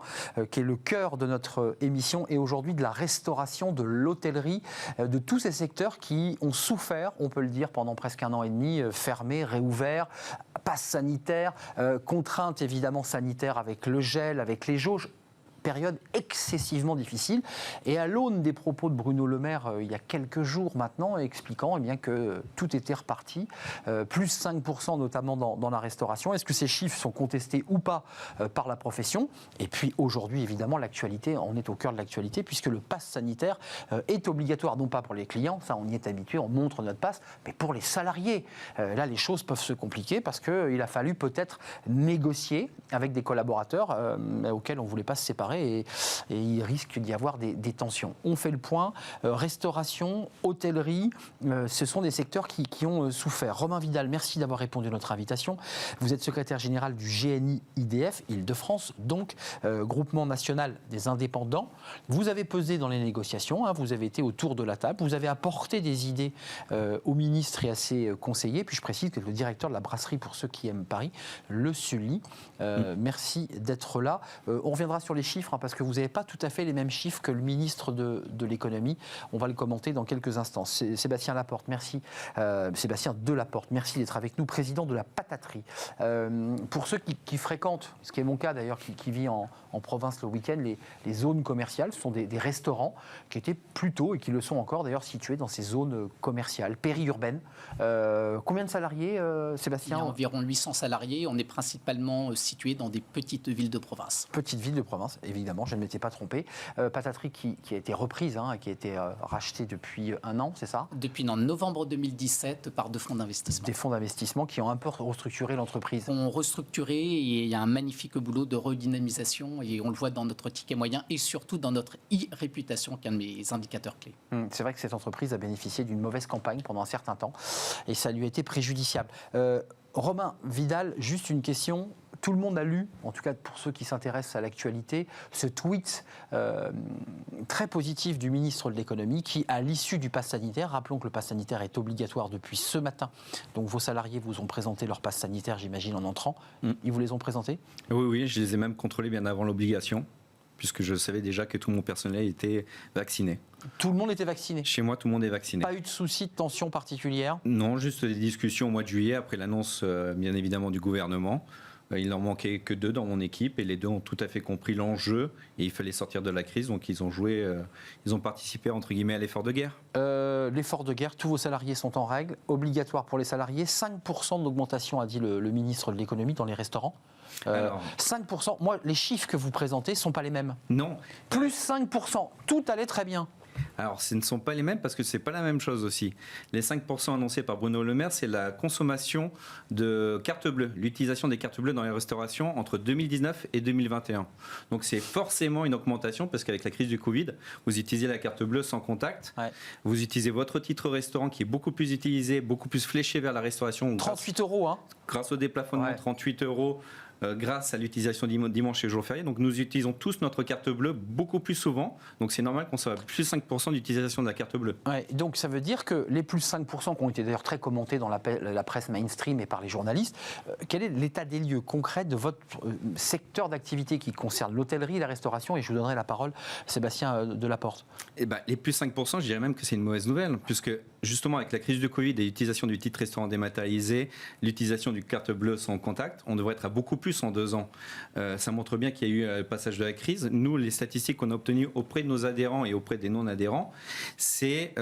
qui est le cœur de notre émission, et aujourd'hui de la restauration, de l'hôtellerie, de tous ces secteurs qui ont souffert, on peut le dire, pendant presque 1 an et demi, fermés, réouverts, passe sanitaire, contraintes évidemment sanitaires avec le gel, avec les jauges. Période excessivement difficile, et à l'aune des propos de Bruno Le Maire il y a quelques jours maintenant, expliquant que tout était reparti, plus 5% notamment dans la restauration. Est-ce que ces chiffres sont contestés ou pas par la profession? Et puis aujourd'hui évidemment l'actualité, on est au cœur de l'actualité puisque le pass sanitaire est obligatoire, non pas pour les clients, ça on y est habitué, on montre notre pass, mais pour les salariés. Là les choses peuvent se compliquer parce qu'il a fallu peut-être négocier avec des collaborateurs auxquels on ne voulait pas se séparer. Et il risque d'y avoir des tensions. On fait le point. Restauration, hôtellerie, ce sont des secteurs qui ont souffert. Romain Vidal, merci d'avoir répondu à notre invitation. Vous êtes secrétaire général du GNI-IDF, Île-de-France, donc groupement national des indépendants. Vous avez pesé dans les négociations, vous avez été autour de la table, vous avez apporté des idées au ministre et à ses conseillers. Puis je précise que le directeur de la brasserie, pour ceux qui aiment Paris, le Sully. Merci d'être là. On reviendra sur les chiffres chiffres, parce que vous n'avez pas tout à fait les mêmes chiffres que le ministre de l'économie. On va le commenter dans quelques instants. Sébastien Laporte, merci. Sébastien Delaporte, merci d'être avec nous, président de la Pataterie. Pour ceux qui fréquentent, ce qui est mon cas d'ailleurs, qui vit en province le week-end, les zones commerciales, ce sont des restaurants qui étaient plutôt, et qui le sont encore d'ailleurs, situés dans ces zones commerciales, périurbaines. Combien de salariés, Sébastien ? Il y a environ 800 salariés. On est principalement situé dans des petites villes de province. Petites villes de province, évidemment, je ne m'étais pas trompé. Pataterie qui a été reprise, qui a été rachetée depuis un an, c'est ça ? Depuis novembre 2017 par 2 fonds d'investissement. Des fonds d'investissement qui ont un peu restructuré l'entreprise. On restructuré et il y a un magnifique boulot de redynamisation et on le voit dans notre ticket moyen et surtout dans notre e-réputation qui est un de mes indicateurs clés. C'est vrai que cette entreprise a bénéficié d'une mauvaise campagne pendant un certain temps et ça lui a été préjudiciable. Romain Vidal, juste une question. Tout le monde a lu, en tout cas pour ceux qui s'intéressent à l'actualité, ce tweet très positif du ministre de l'économie qui, à l'issue du pass sanitaire, rappelons que le pass sanitaire est obligatoire depuis ce matin, donc vos salariés vous ont présenté leur pass sanitaire, j'imagine, en entrant. Ils vous les ont présentés ? Oui, je les ai même contrôlés bien avant l'obligation, puisque je savais déjà que tout mon personnel était vacciné. Tout le monde était vacciné ? Chez moi, tout le monde est vacciné. Pas eu de soucis de tension particulière ? Non, juste des discussions au mois de juillet, après l'annonce, bien évidemment, du gouvernement. Il n'en manquait que 2 dans mon équipe et les 2 ont tout à fait compris l'enjeu et il fallait sortir de la crise, donc ils ont participé entre guillemets à l'effort de guerre. L'effort de guerre, tous vos salariés sont en règle, obligatoire pour les salariés, 5% d'augmentation a dit le ministre de l'économie dans les restaurants. 5%, moi les chiffres que vous présentez ne sont pas les mêmes. Non. Plus 5%, tout allait très bien. Alors, ce ne sont pas les mêmes parce que ce n'est pas la même chose aussi. Les 5% annoncés par Bruno Le Maire, c'est la consommation de cartes bleues, l'utilisation des cartes bleues dans les restaurations entre 2019 et 2021. Donc, c'est forcément une augmentation parce qu'avec la crise du Covid, vous utilisez la carte bleue sans contact. Ouais. Vous utilisez votre titre restaurant qui est beaucoup plus utilisé, beaucoup plus fléché vers la restauration. 38 €, grâce au déplafonnement, 38 €. Grâce à l'utilisation dimanche et jour férié. Donc nous utilisons tous notre carte bleue beaucoup plus souvent. Donc c'est normal qu'on soit à plus 5% d'utilisation de la carte bleue. Ouais, donc ça veut dire que les plus 5% qui ont été d'ailleurs très commentés dans la presse mainstream et par les journalistes, quel est l'état des lieux concret de votre secteur d'activité qui concerne l'hôtellerie et la restauration ? Et je vous donnerai la parole, Sébastien Delaporte. Les plus 5%, je dirais même que c'est une mauvaise nouvelle, puisque justement avec la crise du Covid et l'utilisation du titre restaurant dématérialisé, l'utilisation du carte bleue sans contact, on devrait être à beaucoup plus en 2 ans. Ça montre bien qu'il y a eu le passage de la crise. Nous, les statistiques qu'on a obtenues auprès de nos adhérents et auprès des non-adhérents, c'est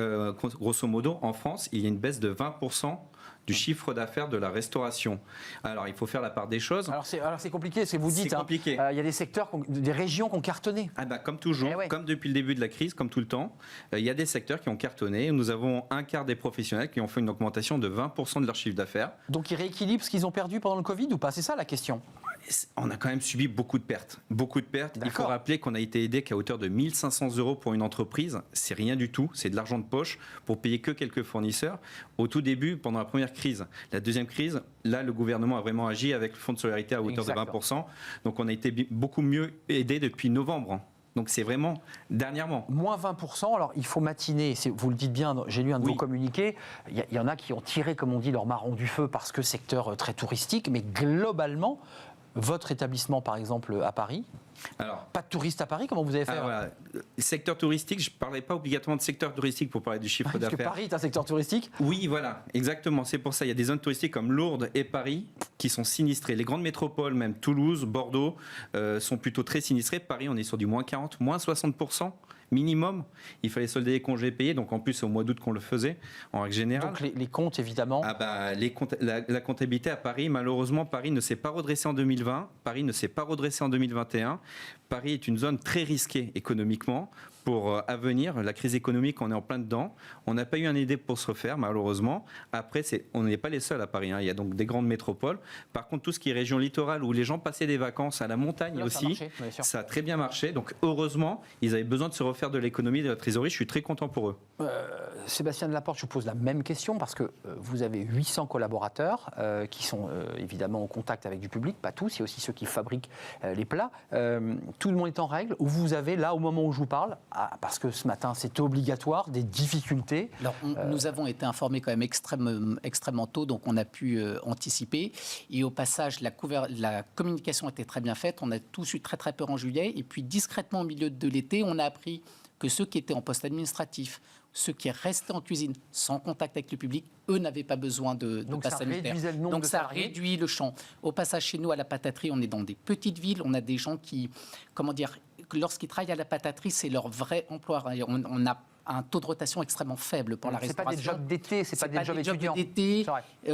grosso modo en France, il y a une baisse de 20% du chiffre d'affaires de la restauration. Alors, il faut faire la part des choses. Alors c'est compliqué, c'est vous dites. C'est compliqué. Il y a des secteurs, des régions qui ont cartonné. Comme toujours, comme depuis le début de la crise, comme tout le temps, il y a des secteurs qui ont cartonné. Nous avons un quart des professionnels qui ont fait une augmentation de 20% de leur chiffre d'affaires. Donc, ils rééquilibrent ce qu'ils ont perdu pendant le Covid ou pas ? C'est ça la question. On a quand même subi beaucoup de pertes. Beaucoup de pertes. Il faut rappeler qu'on a été aidé qu'à hauteur de 1 500 € pour une entreprise. C'est rien du tout. C'est de l'argent de poche pour payer que quelques fournisseurs. Au tout début, pendant la première crise. La deuxième crise, là, le gouvernement a vraiment agi avec le fonds de solidarité à hauteur de 20%. Donc, on a été beaucoup mieux aidé depuis novembre. Donc c'est vraiment dernièrement. Moins 20%, alors il faut matiner, vous le dites bien, j'ai lu un de vos communiqués, il y en a qui ont tiré, comme on dit, leur marron du feu parce que secteur très touristique, mais globalement, votre établissement par exemple à Paris, alors, pas de touristes à Paris, comment vous avez fait voilà. Secteur touristique, je ne parlais pas obligatoirement de secteur touristique pour parler du chiffre d'affaires. Parce que Paris est un secteur touristique ? Oui, voilà, exactement, c'est pour ça. Il y a des zones touristiques comme Lourdes et Paris qui sont sinistrées. Les grandes métropoles, même Toulouse, Bordeaux, sont plutôt très sinistrées. Paris, on est sur du moins 40, moins 60%. Minimum, il fallait solder les congés payés, donc en plus c'est au mois d'août qu'on le faisait, en règle générale. Donc les comptes évidemment. La comptabilité à Paris, malheureusement, Paris ne s'est pas redressé en 2020, Paris ne s'est pas redressé en 2021. Paris est une zone très risquée économiquement. Pour avenir, la crise économique, on est en plein dedans. On n'a pas eu un aidé pour se refaire, malheureusement. Après, on n'est pas les seuls à Paris. Il y a donc des grandes métropoles. Par contre, tout ce qui est région littorale, où les gens passaient des vacances à la montagne aussi, ça a très bien marché. Donc, heureusement, ils avaient besoin de se refaire de l'économie, de la trésorerie. Je suis très content pour eux. Sébastien Delaporte, je vous pose la même question parce que vous avez 800 collaborateurs qui sont évidemment en contact avec du public, pas tous, il y a aussi ceux qui fabriquent les plats. Tout le monde est en règle. Vous avez là, au moment où je vous parle, parce que ce matin c'était obligatoire, des difficultés. Alors, nous avons été informés quand même extrêmement tôt, donc on a pu anticiper. Et au passage, la communication était très bien faite. On a tous eu très très peur en juillet. Et puis discrètement au milieu de l'été, on a appris que ceux qui étaient en poste administratif, ceux qui restaient en cuisine sans contact avec le public, eux n'avaient pas besoin de passe sanitaire. Donc ça réduit le champ. Au passage, chez nous, à la pataterie, on est dans des petites villes. On a des gens qui, lorsqu'ils travaillent à la pataterie, c'est leur vrai emploi. On a un taux de rotation extrêmement faible pour la restauration. C'est pas des jobs d'été, c'est pas des jobs étudiants.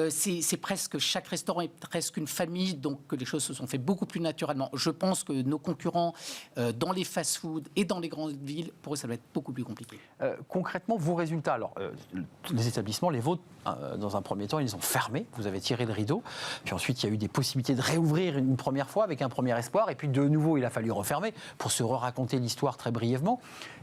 C'est presque, chaque restaurant est presque une famille, donc les choses se sont fait beaucoup plus naturellement. Je pense que nos concurrents dans les fast-food et dans les grandes villes, pour eux, ça va être beaucoup plus compliqué. Concrètement, vos résultats, alors les établissements, les vôtres, dans un premier temps, ils ont fermé, vous avez tiré le rideau, puis ensuite il y a eu des possibilités de réouvrir une première fois avec un premier espoir, et puis de nouveau il a fallu refermer pour se raconter l'histoire très brièvement,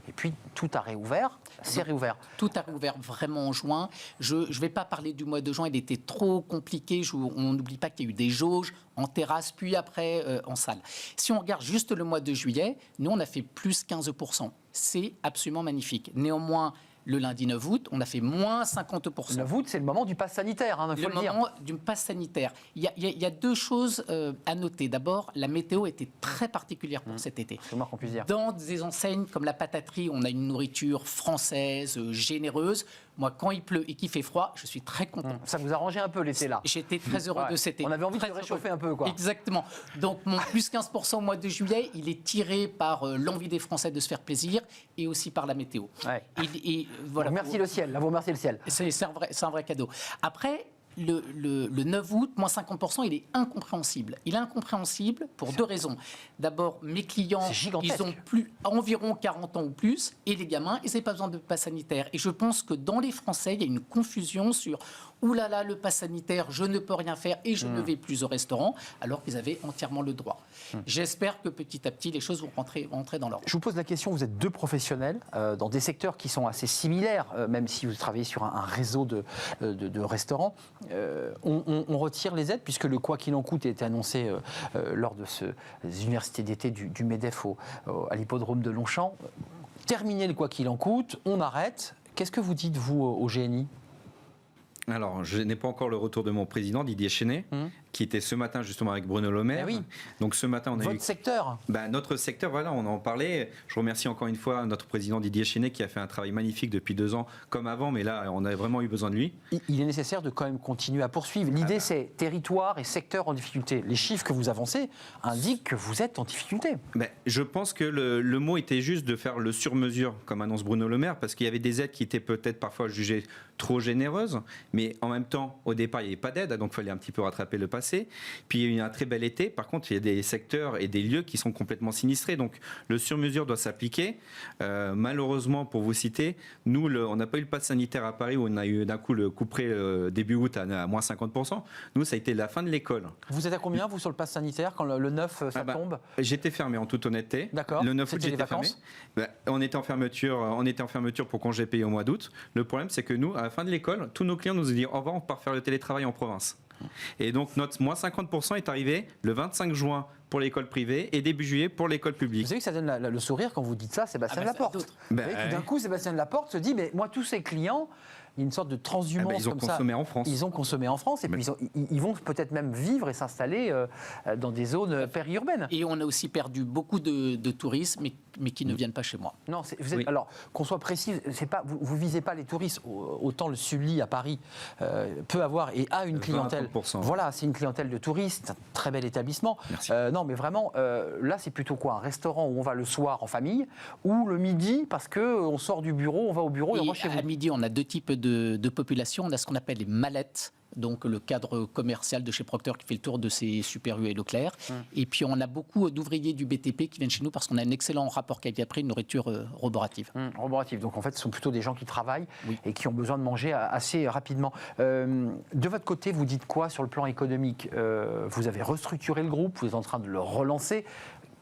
et puis tout a réouvert, c'est réouvert. Tout a réouvert vraiment en juin. Je ne vais pas parler du mois de juin, il était trop compliqué, on n'oublie pas qu'il y a eu des jauges en terrasse, puis après en salle. Si on regarde juste le mois de juillet, nous on a fait plus 15%, c'est absolument magnifique. Néanmoins, le lundi 9 août, on a fait moins 50%. Le 9 août, c'est le moment du pass sanitaire, il faut le dire. Le moment du pass sanitaire. Il y a deux choses à noter. D'abord, la météo était très particulière pour cet été. C'est moi qu'on puisse dire. Dans des enseignes comme la pataterie, on a une nourriture française, généreuse. Moi, quand il pleut et qu'il fait froid, je suis très content. Ça vous arrangeait un peu l'été là. J'étais très heureux de cet été. On avait envie de se réchauffer un peu, quoi. Exactement. Donc, mon plus 15% au mois de juillet, il est tiré par l'envie des Français de se faire plaisir et aussi par la météo. Ouais. Voilà. Merci le ciel, là, vous remerciez le ciel. C'est un vrai cadeau. Après, le 9 août, moins 50%, il est incompréhensible. Il est incompréhensible pour deux raisons. D'abord, mes clients, ils ont environ 40 ans ou plus, et les gamins, ils n'avaient pas besoin de passe sanitaire. Et je pense que dans les Français, il y a une confusion sur « Ouh là là, le pass sanitaire, je ne peux rien faire et je ne vais plus au restaurant », alors qu'ils avaient entièrement le droit. J'espère que petit à petit, les choses vont rentrer dans l'ordre. Je vous pose la question, vous êtes deux professionnels dans des secteurs qui sont assez similaires, même si vous travaillez sur un réseau de restaurants. On retire les aides, puisque le quoi qu'il en coûte a été annoncé lors de ces universités d'été du MEDEF à l'hippodrome de Longchamp. Terminer le quoi qu'il en coûte, on arrête. Qu'est-ce que vous dites, vous, au GNI ? Alors, je n'ai pas encore le retour de mon président, Didier Chenet, qui était ce matin justement avec Bruno Le Maire. Oui. Donc ce matin, on a Votre secteur notre secteur, voilà, on en parlait. Je remercie encore une fois notre président Didier Chenet qui a fait un travail magnifique depuis 2 ans, comme avant, mais là, on a vraiment eu besoin de lui. Il est nécessaire de quand même continuer à poursuivre. L'idée, c'est territoire et secteur en difficulté. Les chiffres que vous avancez indiquent que vous êtes en difficulté. Je pense que le mot était juste de faire le sur-mesure, comme annonce Bruno Le Maire, parce qu'il y avait des aides qui étaient peut-être parfois jugées trop généreuses, mais en même temps, au départ, il n'y avait pas d'aide, donc il fallait un petit peu rattraper le passé. Puis il y a eu un très bel été. Par contre, il y a des secteurs et des lieux qui sont complètement sinistrés, donc le sur-mesure doit s'appliquer. Malheureusement, pour vous citer, nous, on n'a pas eu le pass sanitaire à Paris où on a eu d'un coup le couperet début août à moins 50%. Nous, ça a été la fin de l'école. Vous êtes à combien, vous, sur le pass sanitaire, quand le 9, ça tombe ? J'étais fermé, en toute honnêteté. D'accord. Le 9 août, C'était les j'étais fermé. On était en fermeture pour congé payé au mois d'août. Le problème, c'est que nous, à la fin de l'école, tous nos clients nous ont dit au revoir, on part faire le télétravail en province. Et donc notre moins 50% est arrivé le 25 juin pour l'école privée et début juillet pour l'école publique. Vous savez que ça donne le sourire quand vous dites ça, Sébastien Laporte. Vous voyez, tout d'un coup, Sébastien Laporte se dit, mais moi, tous ces clients, il y a une sorte de transhumance comme ça. Ils ont consommé en France. Ils ont consommé en France et puis ils vont peut-être même vivre et s'installer dans des zones périurbaines. Et on a aussi perdu beaucoup de touristes, mais qui ne viennent pas chez moi. Non, alors qu'on soit précis, vous visez pas les touristes. Autant le Sully à Paris peut avoir et a une clientèle. 20%. Voilà, c'est une clientèle de touristes, c'est un très bel établissement. Non, mais vraiment, là, c'est plutôt quoi ? Un restaurant où on va le soir en famille ou le midi parce qu'on sort du bureau, on va au bureau et on rentre chez vous. À midi, on a deux types de population. On a ce qu'on appelle les mallettes, donc le cadre commercial de chez Procter qui fait le tour de ces Super U et Leclerc. Et puis on a beaucoup d'ouvriers du BTP qui viennent chez nous parce qu'on a un excellent rapport qualité-prix, une nourriture roborative. Roborative, donc en fait ce sont plutôt des gens qui travaillent et qui ont besoin de manger assez rapidement. De votre côté, vous dites quoi sur le plan économique ? Vous avez restructuré le groupe, vous êtes en train de le relancer.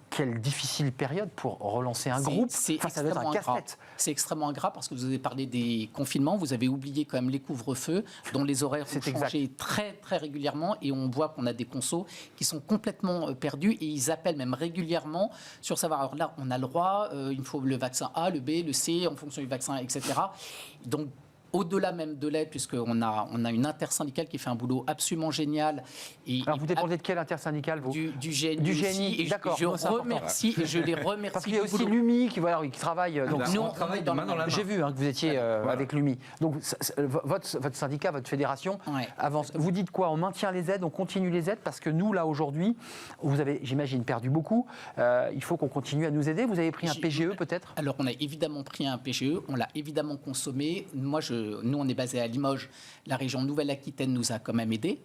quelle difficile période pour relancer un groupe. Ça doit être un casse-tête. C'est extrêmement ingrat parce que vous avez parlé des confinements, vous avez oublié quand même les couvre-feux dont les horaires ont changé très très régulièrement et on voit qu'on a des consos qui sont complètement perdus et ils appellent même régulièrement sur savoir. Alors là, on a le droit, il faut le vaccin A, le B, le C en fonction du vaccin, etc. Donc au-delà même de l'aide, puisqu'on a une intersyndicale qui fait un boulot absolument génial. Alors vous dépendez de quel intersyndicale, vous ? Du GNI. Du GNI, d'accord. Je remercie et je les remercie. Parce qu'il y a aussi l'UMI qui travaille. Donc nous, on travaille de main dans la main. J'ai vu que vous étiez avec l'UMI. Donc votre syndicat, votre fédération avance. Vous dites quoi ? On maintient les aides, on continue les aides parce que nous, là, aujourd'hui, vous avez, j'imagine, perdu beaucoup. Il faut qu'on continue à nous aider. Vous avez pris un PGE peut-être ? Alors on a évidemment pris un PGE, on l'a évidemment consommé. Nous, on est basé à Limoges. La région Nouvelle-Aquitaine nous a quand même aidés.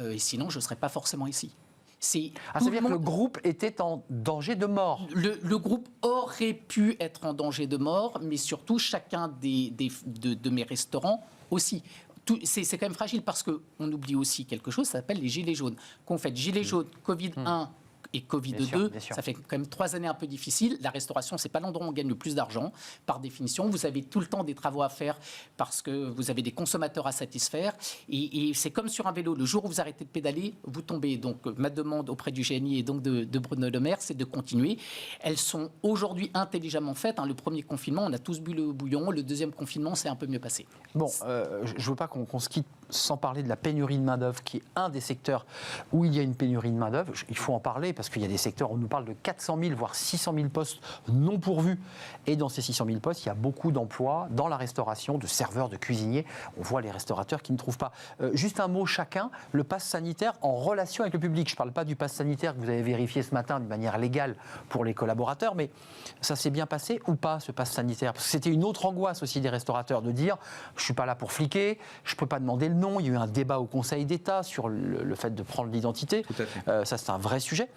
Et sinon, je ne serais pas forcément ici. Ça veut dire que le groupe était en danger de mort. Le groupe aurait pu être en danger de mort, mais surtout chacun de mes restaurants aussi. C'est quand même fragile parce qu'on oublie aussi quelque chose, ça s'appelle les gilets jaunes. Qu'on fait gilets jaunes, Covid 1 et Covid 2, ça fait quand même 3 années un peu difficiles. La restauration, c'est pas l'endroit où on gagne le plus d'argent, par définition. Vous avez tout le temps des travaux à faire parce que vous avez des consommateurs à satisfaire. Et c'est comme sur un vélo. Le jour où vous arrêtez de pédaler, vous tombez. Donc ma demande auprès du GNI et donc de Bruno Le Maire, c'est de continuer. Elles sont aujourd'hui intelligemment faites. Le premier confinement, on a tous bu le bouillon. Le deuxième confinement, c'est un peu mieux passé. Bon, je ne veux pas qu'on se quitte sans parler de la pénurie de main-d'œuvre, qui est un des secteurs où il y a une pénurie de main-d'œuvre. Il faut en parler parce qu'il y a des secteurs où on nous parle de 400 000, voire 600 000 postes non pourvus. Et dans ces 600 000 postes, il y a beaucoup d'emplois dans la restauration, de serveurs, de cuisiniers. On voit les restaurateurs qui ne trouvent pas. Juste un mot chacun, le pass sanitaire en relation avec le public. Je ne parle pas du pass sanitaire que vous avez vérifié ce matin de manière légale pour les collaborateurs, mais ça s'est bien passé ou pas, ce pass sanitaire ? Parce que c'était une autre angoisse aussi des restaurateurs de dire « je ne suis pas là pour fliquer, je ne peux pas demander le nom ». Il y a eu un débat au Conseil d'État sur le fait de prendre l'identité. Tout à fait. Ça, c'est un vrai sujet.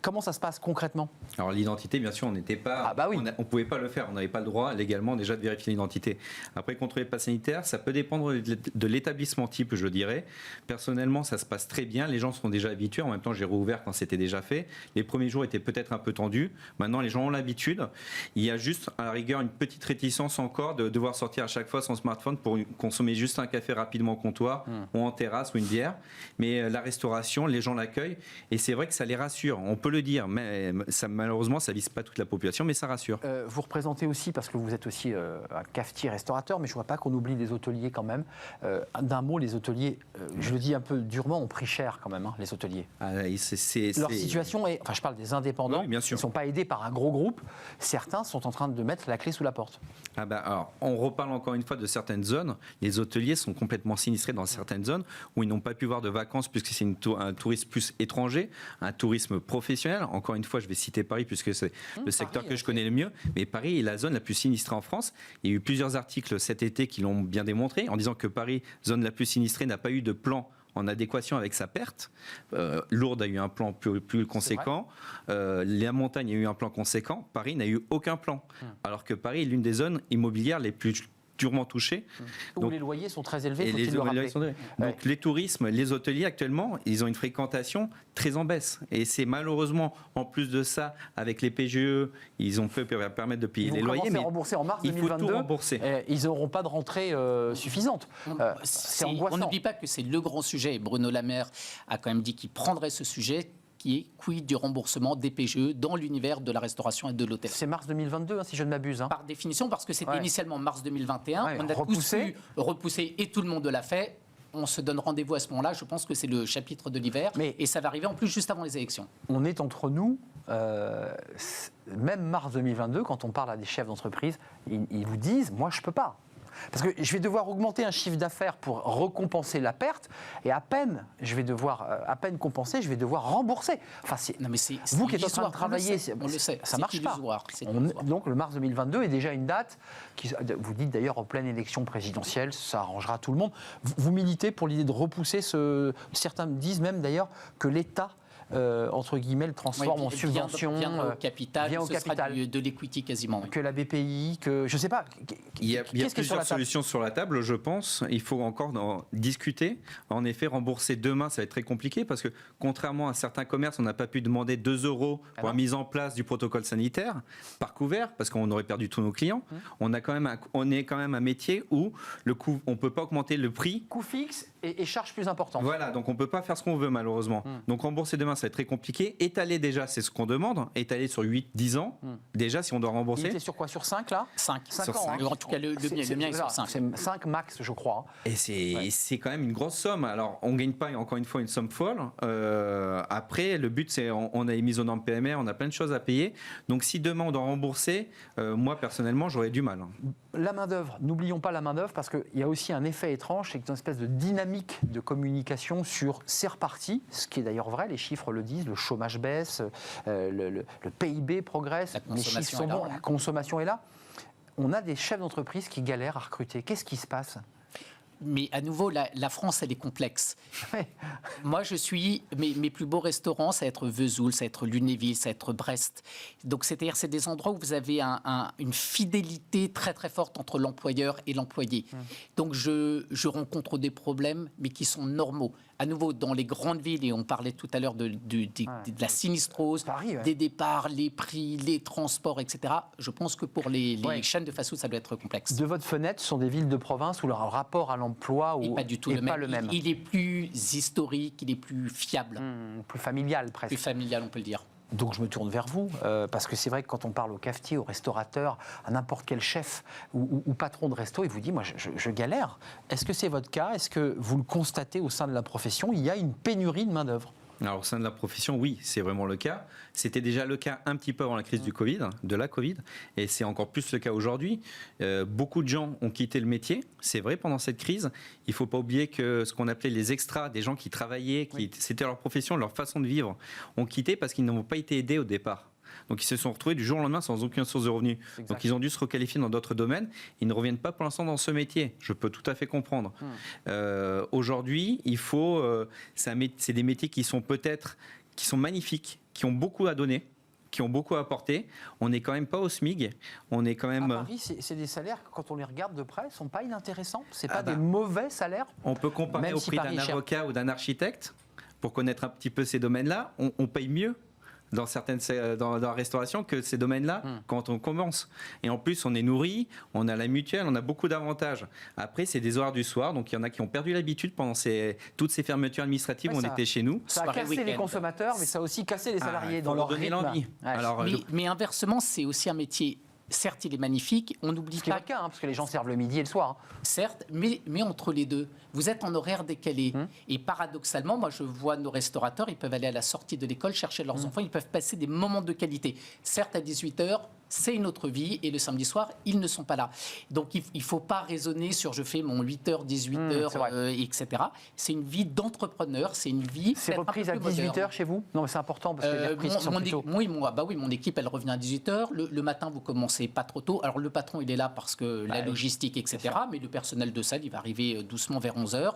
Comment ça se passe concrètement ? Alors l'identité, bien sûr, on n'était pas, on pouvait pas le faire, on n'avait pas le droit légalement déjà de vérifier l'identité. Après, contrôler le pass sanitaire, ça peut dépendre de l'établissement type, je dirais. Personnellement, ça se passe très bien, les gens sont déjà habitués. En même temps, j'ai rouvert quand c'était déjà fait. Les premiers jours étaient peut-être un peu tendus. Maintenant, les gens ont l'habitude. Il y a juste, à la rigueur, une petite réticence encore de devoir sortir à chaque fois son smartphone pour consommer juste un café rapidement au comptoir ou en terrasse ou une bière. Mais la restauration, les gens l'accueillent et c'est vrai que ça les rassure. On peut le dire, mais malheureusement, ça ne vise pas toute la population, mais ça rassure. Vous représentez aussi, parce que vous êtes aussi un cafetier-restaurateur, mais je ne vois pas qu'on oublie les hôteliers quand même. D'un mot, les hôteliers, je le dis un peu durement, ont pris cher quand même, les hôteliers. Leur situation est, je parle des indépendants, oui, bien sûr. Ils ne sont pas aidés par un gros groupe. Certains sont en train de mettre la clé sous la porte. Alors, on reparle encore une fois de certaines zones. Les hôteliers sont complètement sinistrés dans certaines zones où ils n'ont pas pu voir de vacances puisque c'est un tourisme plus étranger, un tourisme professionnel. Encore une fois, je vais citer Paris puisque c'est le secteur que je connais le mieux. Mais Paris est la zone la plus sinistrée en France. Il y a eu plusieurs articles cet été qui l'ont bien démontré en disant que Paris, zone la plus sinistrée, n'a pas eu de plan en adéquation avec sa perte. Lourdes a eu un plan plus conséquent. La montagne a eu un plan conséquent. Paris n'a eu aucun plan. Alors que Paris est l'une des zones immobilières les plus durement touchés. Où les loyers sont très élevés, faut-il le rappeler. Donc les tourismes, les hôteliers actuellement, ils ont une fréquentation très en baisse. Et c'est malheureusement, en plus de ça, avec les PGE, ils ont pu permettre de payer les loyers. Mais rembourser en mars 2022. Il faut tout rembourser. Ils n'auront pas de rentrée suffisante. C'est angoissant. On n'oublie pas que c'est le grand sujet. Bruno Le Maire a quand même dit qu'il prendrait ce sujet, qui est quid du remboursement des PGE dans l'univers de la restauration et de l'hôtel. C'est mars 2022, si je ne m'abuse. Par définition, parce que c'était initialement mars 2021. On a repoussé. tous pu repousser et tout le monde l'a fait. On se donne rendez-vous à ce moment-là. Je pense que c'est le chapitre de l'hiver. Et ça va arriver en plus juste avant les élections. On est entre nous, même mars 2022, quand on parle à des chefs d'entreprise, ils vous disent, moi je ne peux pas. Parce que je vais devoir augmenter un chiffre d'affaires pour récompenser la perte, et à peine compenser, je vais devoir rembourser. Enfin, vous qui êtes en train de travailler, on le sait, ça ne marche pas. Donc le mars 2022 est déjà une date, vous dites d'ailleurs en pleine élection présidentielle, ça arrangera tout le monde. Vous militez pour l'idée de repousser certains me disent même d'ailleurs que l'État entre guillemets, le transforme en subvention. Vient au capital, vient au ce capital. sera de l'equity quasiment. Oui. Que la BPI, que je ne sais pas. Il y a Qu'est-ce qui est sur plusieurs la table solutions sur la table, je pense. Il faut encore en discuter. En effet, rembourser demain, ça va être très compliqué parce que contrairement à certains commerces, on n'a pas pu demander 2 € pour la mise en place du protocole sanitaire par couvert parce qu'on aurait perdu tous nos clients. On est quand même un métier où le coût, on ne peut pas augmenter le prix. Coût fixe et charge plus importante. Voilà, donc on ne peut pas faire ce qu'on veut malheureusement. Donc rembourser demain, ça va être très compliqué. Étaler déjà, c'est ce qu'on demande. Étaler sur 8-10 ans, déjà si on doit Il rembourser. était sur quoi? Sur 5 là? 5. Cinq Sur ans, hein. cinq. En tout cas, le mien est sur 5. C'est 5 max, je crois. Et c'est quand même une grosse somme. Alors, on ne gagne pas, encore une fois, une somme folle. Après, le but, c'est on a les mises aux normes PMR, on a plein de choses à payer. Donc, si demain, on doit rembourser, moi, personnellement, j'aurais du mal. La main-d'œuvre, n'oublions pas la main-d'œuvre parce qu'il y a aussi un effet étrange, c'est une espèce de dynamique de communication sur c'est reparti, ce qui est d'ailleurs vrai, les chiffres le disent, le chômage baisse, le PIB progresse, les chiffres sont bons, la consommation est là. On a des chefs d'entreprise qui galèrent à recruter. Qu'est-ce qui se passe? Mais à nouveau, la France, elle est complexe. Ouais. Moi, mes plus beaux restaurants, ça va être Vesoul, ça va être Lunéville, ça va être Brest. Donc, c'est-à-dire, c'est des endroits où vous avez une fidélité très, très forte entre l'employeur et l'employé. Donc, je rencontre des problèmes, mais qui sont normaux. À nouveau, dans les grandes villes, et on parlait tout à l'heure de la sinistrose, Paris, ouais. des départs, les prix, les transports, etc. Je pense que pour les chaînes de fast-food, ça doit être complexe. De votre fenêtre, ce sont des villes de province où leur rapport à l'emploi Et pas du tout est le pas même. le même. Il est plus historique, il est plus fiable, Plus familial presque. plus familial, on peut le dire. Donc je me tourne vers vous, parce que c'est vrai que quand on parle au cafetier, au restaurateur, à n'importe quel chef ou patron de resto, il vous dit, moi je galère. Est-ce que c'est votre cas? Est-ce que vous le constatez au sein de la profession? Il y a une pénurie de main-d'œuvre. Alors, au sein de la profession, oui, c'est vraiment le cas. C'était déjà le cas un petit peu avant la crise de la Covid, et c'est encore plus le cas aujourd'hui. Beaucoup de gens ont quitté le métier, c'est vrai, pendant cette crise. Il ne faut pas oublier que ce qu'on appelait les extras, des gens qui travaillaient, c'était leur profession, leur façon de vivre, ont quitté parce qu'ils n'ont pas été aidés au départ. Donc ils se sont retrouvés du jour au lendemain sans aucune source de revenus. Exact. Donc ils ont dû se requalifier dans d'autres domaines. Ils ne reviennent pas pour l'instant dans ce métier. Je peux tout à fait comprendre. Aujourd'hui, c'est des métiers qui sont magnifiques, qui ont beaucoup à donner, qui ont beaucoup à apporter. On n'est quand même pas au SMIG. On est quand même. À Paris, c'est des salaires, quand on les regarde de près, ne sont pas inintéressants. Ce pas des mauvais salaires. On peut comparer Même au si prix Paris d'un est cher. avocat ou d'un architecte. Pour connaître un petit peu ces domaines-là, on paye mieux dans la restauration que ces domaines-là quand on commence. Et en plus, on est nourri, on a la mutuelle, on a beaucoup d'avantages. Après, c'est des horaires du soir, donc il y en a qui ont perdu l'habitude pendant toutes ces fermetures administratives où on était chez nous. Ça a Soirée, cassé les week-end. consommateurs, mais ça a aussi cassé les salariés Il dans faut leur leur donner rythme. l'envie. Ouais. Alors, Mais inversement, c'est aussi un métier. Certes, il est magnifique. On n'oublie Ce qui est pas, votre cas, parce que les gens servent le midi et le soir. certes, mais entre les deux, vous êtes en horaire décalé. Et paradoxalement, moi, je vois nos restaurateurs, ils peuvent aller à la sortie de l'école chercher leurs enfants, ils peuvent passer des moments de qualité. Certes, à 18h, c'est une autre vie, et le samedi soir, ils ne sont pas là. Donc, il ne faut pas raisonner sur je fais mon 8h, 18h, etc. C'est une vie d'entrepreneur, c'est une vie. C'est peut-être un reprise peu à plus moderne. 18h chez vous? Non, mais c'est important parce que les reprises sont plus tôt. Mon équipe, elle revient à 18h. Le matin, vous commencez pas trop tôt. Alors, le patron, il est là parce que la logistique, etc. Mais le personnel de salle, il va arriver doucement vers 11h.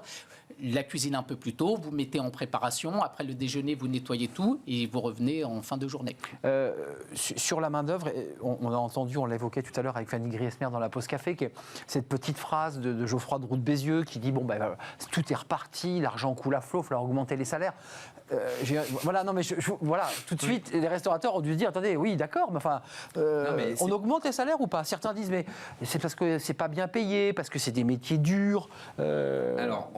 La cuisine un peu plus tôt, vous mettez en préparation. Après le déjeuner, vous nettoyez tout et vous revenez en fin de journée. Sur la main-d'œuvre, on a entendu, on l'évoquait tout à l'heure avec Fanny Griesmer dans la pause café, cette petite phrase de Geoffroy de Roux de Bézieux qui dit tout est reparti, l'argent coule à flot, il va falloir augmenter les salaires. Voilà, tout de suite, les restaurateurs ont dû se dire attendez, oui, d'accord, mais enfin, on augmente les salaires ou pas? Certains disent mais c'est parce que c'est pas bien payé, parce que c'est des métiers durs. Alors,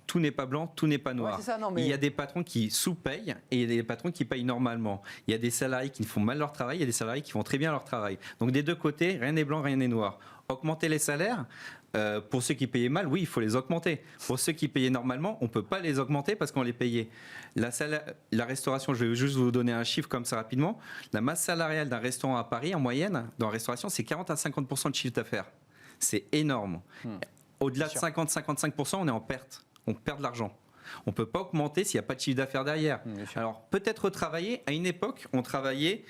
tout n'est pas blanc, tout n'est pas noir. c'est ça, non, mais- Il y a des patrons qui sous-payent et il y a des patrons qui payent normalement. Il y a des salariés qui font mal leur travail, il y a des salariés qui font très bien leur travail. Donc des deux côtés, rien n'est blanc, rien n'est noir. Augmenter les salaires, pour ceux qui payaient mal, oui, il faut les augmenter. Pour ceux qui payaient normalement, on ne peut pas les augmenter parce qu'on les payait. La restauration, je vais juste vous donner un chiffre comme ça rapidement. La masse salariale d'un restaurant à Paris, en moyenne, dans la restauration, c'est 40 à 50% de chiffre d'affaires. C'est énorme. Au-delà de 50-55%, on est en perte. On perd de l'argent. On ne peut pas augmenter s'il n'y a pas de chiffre d'affaires derrière. Alors, peut-être retravailler. À une époque, on travaillait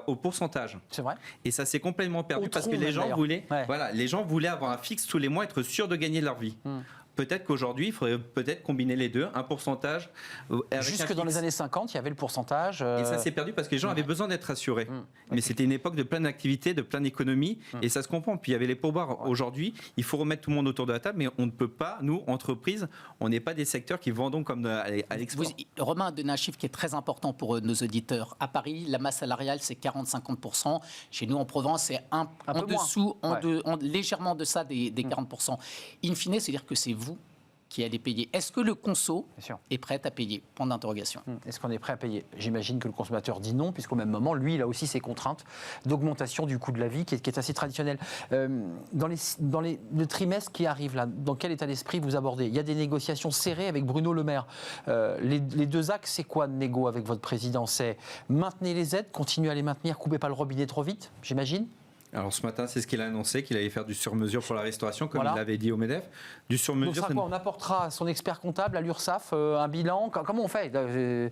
au pourcentage. C'est vrai. Et ça s'est complètement perdu Au parce que tronc, les gens d'ailleurs. voulaient, Ouais. les gens voulaient avoir un fixe tous les mois, être sûrs de gagner leur vie. Peut-être qu'aujourd'hui, il faudrait peut-être combiner les deux, un pourcentage. Jusque dans les années 50, il y avait le pourcentage. Et ça s'est perdu parce que les gens avaient besoin d'être rassurés. Mais c'était une époque de plein d'activités, de plein d'économies, et ça se comprend. Puis il y avait les pourboires. Aujourd'hui, il faut remettre tout le monde autour de la table, mais on ne peut pas, nous, entreprises, on n'est pas des secteurs qui vendons comme à l'export. Romain a donné un chiffre qui est très important pour nos auditeurs. À Paris, la masse salariale, c'est 40-50%. Chez nous, en Provence, c'est en dessous, légèrement en deçà des 40%. In fine, c'est-à-dire que c'est vous qui allez payer. Est-ce que le conso est prêt à payer? Point d'interrogation. Est-ce qu'on est prêt à payer? J'imagine que le consommateur dit non, puisqu'au même moment, lui, il a aussi ses contraintes d'augmentation du coût de la vie qui est assez traditionnelle. Dans le trimestre qui arrive, là, dans quel état d'esprit vous abordez? Il y a des négociations serrées avec Bruno Le Maire. Les deux axes, c'est quoi de négo avec votre président? C'est maintenir les aides, continuer à les maintenir, coupez pas le robinet trop vite, j'imagine? Alors ce matin, c'est ce qu'il a annoncé, qu'il allait faire du sur-mesure pour la restauration, comme il l'avait dit au MEDEF. Du sur-mesure. Donc ça, quoi, on apportera à son expert comptable, à l'URSSAF, un bilan. Comment on fait?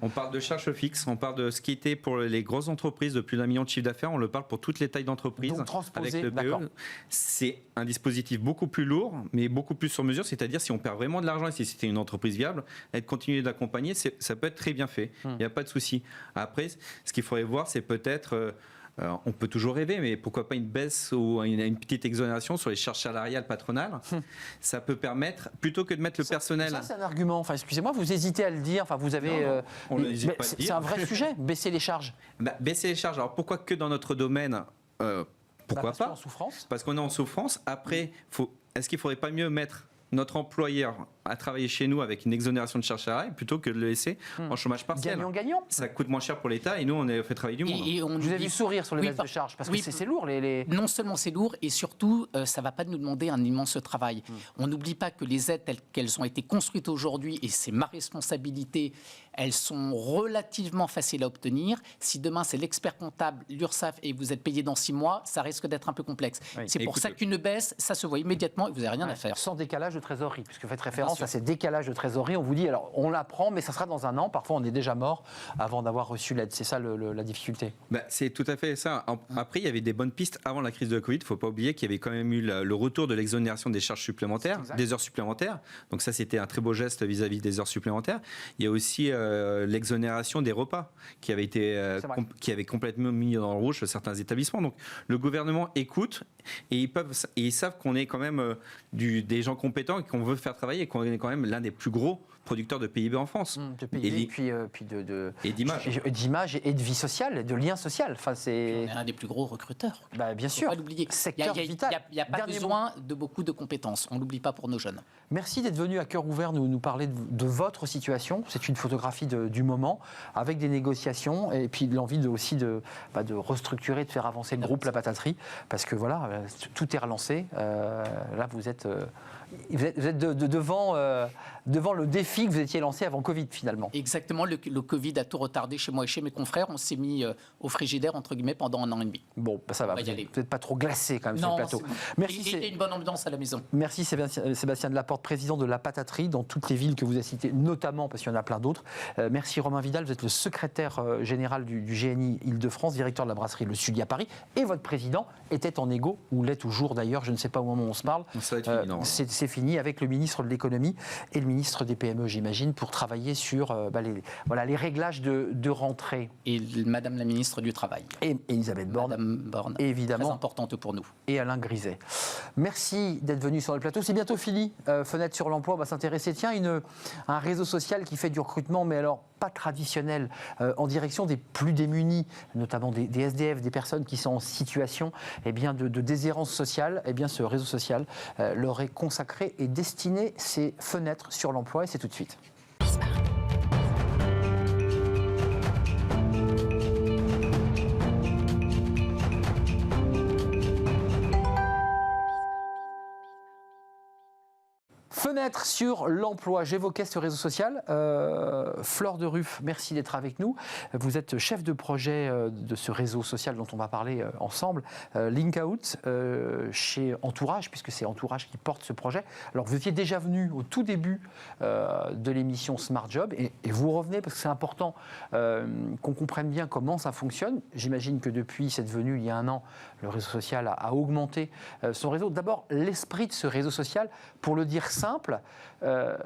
On parle de charges fixes, on parle de ce qui était pour les grosses entreprises de plus d'1 million de chiffre d'affaires, on le parle pour toutes les tailles d'entreprise. Donc transposé, avec le PE. C'est un dispositif beaucoup plus lourd, mais beaucoup plus sur mesure, c'est-à-dire si on perd vraiment de l'argent et si c'était une entreprise viable, être continuer d'accompagner, ça peut être très bien fait. Il n'y a pas de souci. Après, ce qu'il faudrait voir, c'est peut-être... on peut toujours rêver, mais pourquoi pas une baisse ou une petite exonération sur les charges salariales patronales? Ça peut permettre, plutôt que de mettre le personnel... Ça, c'est un argument. Enfin, excusez-moi, vous hésitez à le dire. Enfin, vous avez... Non, on n'hésite pas à le dire. C'est un vrai sujet, baisser les charges. Baisser les charges. Alors, pourquoi que dans notre domaine pourquoi parce pas? qu'on est en souffrance. Parce qu'on est en souffrance. Après, est-ce qu'il ne faudrait pas mieux mettre notre employeur à travailler chez nous avec une exonération de charges salariales plutôt que de le laisser en chômage partiel? Gagnant-gagnant. Ça coûte moins cher pour l'État et nous, on a fait travailler du monde. Et on vous avez vu sourire sur les baisses de charges parce que c'est lourd. Non seulement c'est lourd, et surtout, ça ne va pas nous demander un immense travail. On n'oublie pas que les aides telles qu'elles ont été construites aujourd'hui, et c'est ma responsabilité, elles sont relativement faciles à obtenir. Si demain c'est l'expert comptable, l'URSSAF, et vous êtes payé dans 6 mois, ça risque d'être un peu complexe. Oui. C'est pour ça qu'une baisse, ça se voit immédiatement et vous n'avez rien à faire. Sans décalage de trésorerie, puisque vous faites référence à ces décalages de trésorerie. On vous dit, alors on l'apprend, mais ça sera dans un an. Parfois, on est déjà mort avant d'avoir reçu l'aide. C'est ça la difficulté. C'est tout à fait ça. Après, il y avait des bonnes pistes avant la crise de la Covid. Il ne faut pas oublier qu'il y avait quand même eu le retour de l'exonération des charges supplémentaires, des heures supplémentaires. Donc ça, c'était un très beau geste vis-à-vis des heures supplémentaires. Il y a aussi l'exonération des repas qui avait complètement mis dans le rouge certains établissements. Donc le gouvernement écoute et ils savent qu'on est quand même des gens compétents et qu'on veut faire travailler et qu'on est quand même l'un des plus gros producteurs de PIB en France. De PIB, et d'image. D'image et de vie sociale, de lien social. Enfin, on est un des plus gros recruteurs. Bien sûr. Faut pas l'oublier. Secteur vital. Il n'y a pas besoin de beaucoup de compétences. On ne l'oublie pas pour nos jeunes. Merci d'être venu à cœur ouvert nous parler de votre situation. C'est une photographie du moment, avec des négociations et puis l'envie aussi de restructurer, de faire avancer le groupe La Pataterie. Parce que voilà, tout est relancé. Là, vous êtes devant le défi que vous étiez lancé avant Covid, finalement. Exactement. Le Covid a tout retardé chez moi et chez mes confrères. On s'est mis au frigidaire, entre guillemets, pendant 1 an et demi. Bon, ça va. Vous n'êtes pas trop glacé, quand même, sur le plateau. Bon. Merci. Et une bonne ambiance à la maison. Merci, Sébastien Delaporte, président de La Pataterie, dans toutes les villes que vous avez citées, notamment, parce qu'il y en a plein d'autres. Merci, Romain Vidal. Vous êtes le secrétaire général du GNI Île-de-France, directeur de la brasserie Le Sully à Paris. Et votre président était en égo, ou l'est toujours d'ailleurs, je ne sais pas au moment où on se parle. Ça va être fini, non. C'est fini avec le ministre de l'économie et le ministre des PME, j'imagine, pour travailler sur les réglages de rentrée. Et Madame la ministre du Travail. Et Elisabeth Borne. Madame Borne, évidemment. très importante pour nous. Et Alain Griset. Merci d'être venu sur le plateau. C'est bientôt fini. Fenêtre sur l'emploi, on va s'intéresser. Tiens, un réseau social qui fait du recrutement, mais alors pas traditionnel, en direction des plus démunis, notamment des SDF, des personnes qui sont en situation de déshérence sociale. Ce réseau social leur est consacré et destiné ces fenêtres sur l'emploi. Et c'est tout de suite. Fenêtre sur l'emploi. J'évoquais ce réseau social. Fleur de Ruff, merci d'être avec nous. Vous êtes chef de projet de ce réseau social dont on va parler ensemble. Link Out chez Entourage, puisque c'est Entourage qui porte ce projet. Alors vous étiez déjà venu au tout début de l'émission Smart Job et vous revenez parce que c'est important qu'on comprenne bien comment ça fonctionne. J'imagine que depuis cette venue il y a 1 an, le réseau social a augmenté son réseau. D'abord, l'esprit de ce réseau social, pour le dire simple, simple.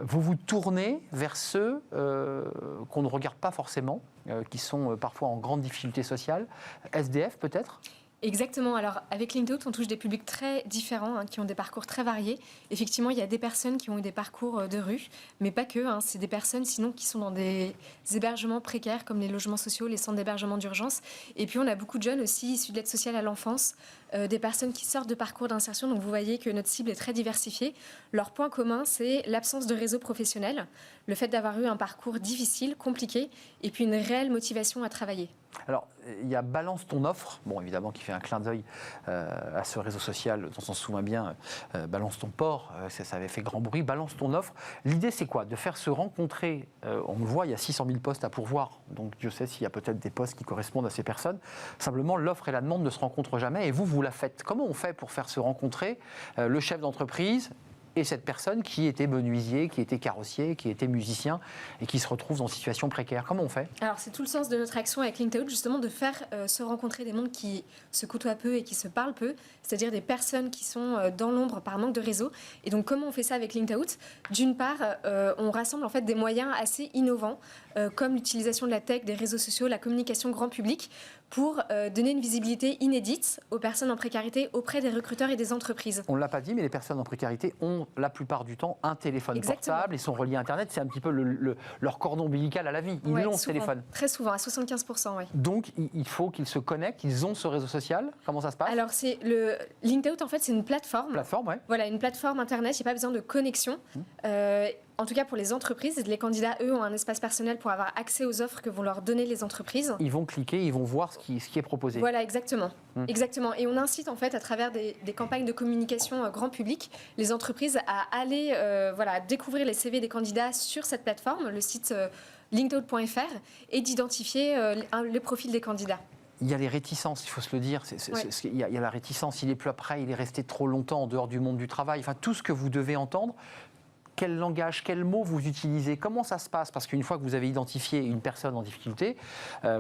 Vous vous tournez vers ceux qu'on ne regarde pas forcément, qui sont parfois en grande difficulté sociale. SDF peut-être ? Exactement. Alors, avec LinkedIn, on touche des publics très différents, qui ont des parcours très variés. Effectivement, il y a des personnes qui ont eu des parcours de rue, mais pas que. C'est des personnes, sinon, qui sont dans des hébergements précaires, comme les logements sociaux, les centres d'hébergement d'urgence. Et puis, on a beaucoup de jeunes aussi issus de l'aide sociale à l'enfance, des personnes qui sortent de parcours d'insertion. Donc, vous voyez que notre cible est très diversifiée. Leur point commun, c'est l'absence de réseau professionnel, le fait d'avoir eu un parcours difficile, compliqué, et puis une réelle motivation à travailler. Alors, il y a Balance ton offre, bon évidemment qui fait un clin d'œil à ce réseau social dont on se souvient bien, Balance ton port, ça avait fait grand bruit, Balance ton offre. L'idée c'est quoi ? De faire se rencontrer, on le voit, il y a 600 000 postes à pourvoir, donc Dieu sait s'il y a peut-être des postes qui correspondent à ces personnes. Simplement, l'offre et la demande ne se rencontrent jamais et vous la faites. Comment on fait pour faire se rencontrer le chef d'entreprise et cette personne qui était menuisier, qui était carrossier, qui était musicien et qui se retrouve dans une situation précaire? Comment on fait? Alors c'est tout le sens de notre action avec LinkedIn, justement de faire se rencontrer des mondes qui se côtoient peu et qui se parlent peu, c'est-à-dire des personnes qui sont dans l'ombre par manque de réseau. Et donc comment on fait ça avec LinkedIn? D'une part, on rassemble en fait des moyens assez innovants, comme l'utilisation de la tech, des réseaux sociaux, la communication grand public, pour donner une visibilité inédite aux personnes en précarité auprès des recruteurs et des entreprises. On ne l'a pas dit, mais les personnes en précarité ont la plupart du temps un téléphone portable, ils sont reliés à Internet, c'est un petit peu leur cordon ombilical à la vie. Ils l'ont ce téléphone. Très souvent, à 75%, oui. Donc il faut qu'ils se connectent, ils ont ce réseau social. Comment ça se passe? Alors c'est le LinkedIn, en fait, c'est une plateforme. Plateforme, ouais. Voilà, une plateforme Internet, il n'y a pas besoin de connexion. En tout cas, pour les entreprises, les candidats, eux, ont un espace personnel pour avoir accès aux offres que vont leur donner les entreprises. Ils vont cliquer, ils vont voir ce qui est proposé. Voilà, exactement. Exactement. Et on incite, en fait, à travers des campagnes de communication grand public, les entreprises à aller découvrir les CV des candidats sur cette plateforme, le site linkedin.fr, et d'identifier le profil des candidats. Il y a les réticences, il faut se le dire. Il y a la réticence, il est plus après, il est resté trop longtemps en dehors du monde du travail. Enfin, tout ce que vous devez entendre. Quel langage, quels mots vous utilisez? Comment ça se passe? Parce qu'une fois que vous avez identifié une personne en difficulté,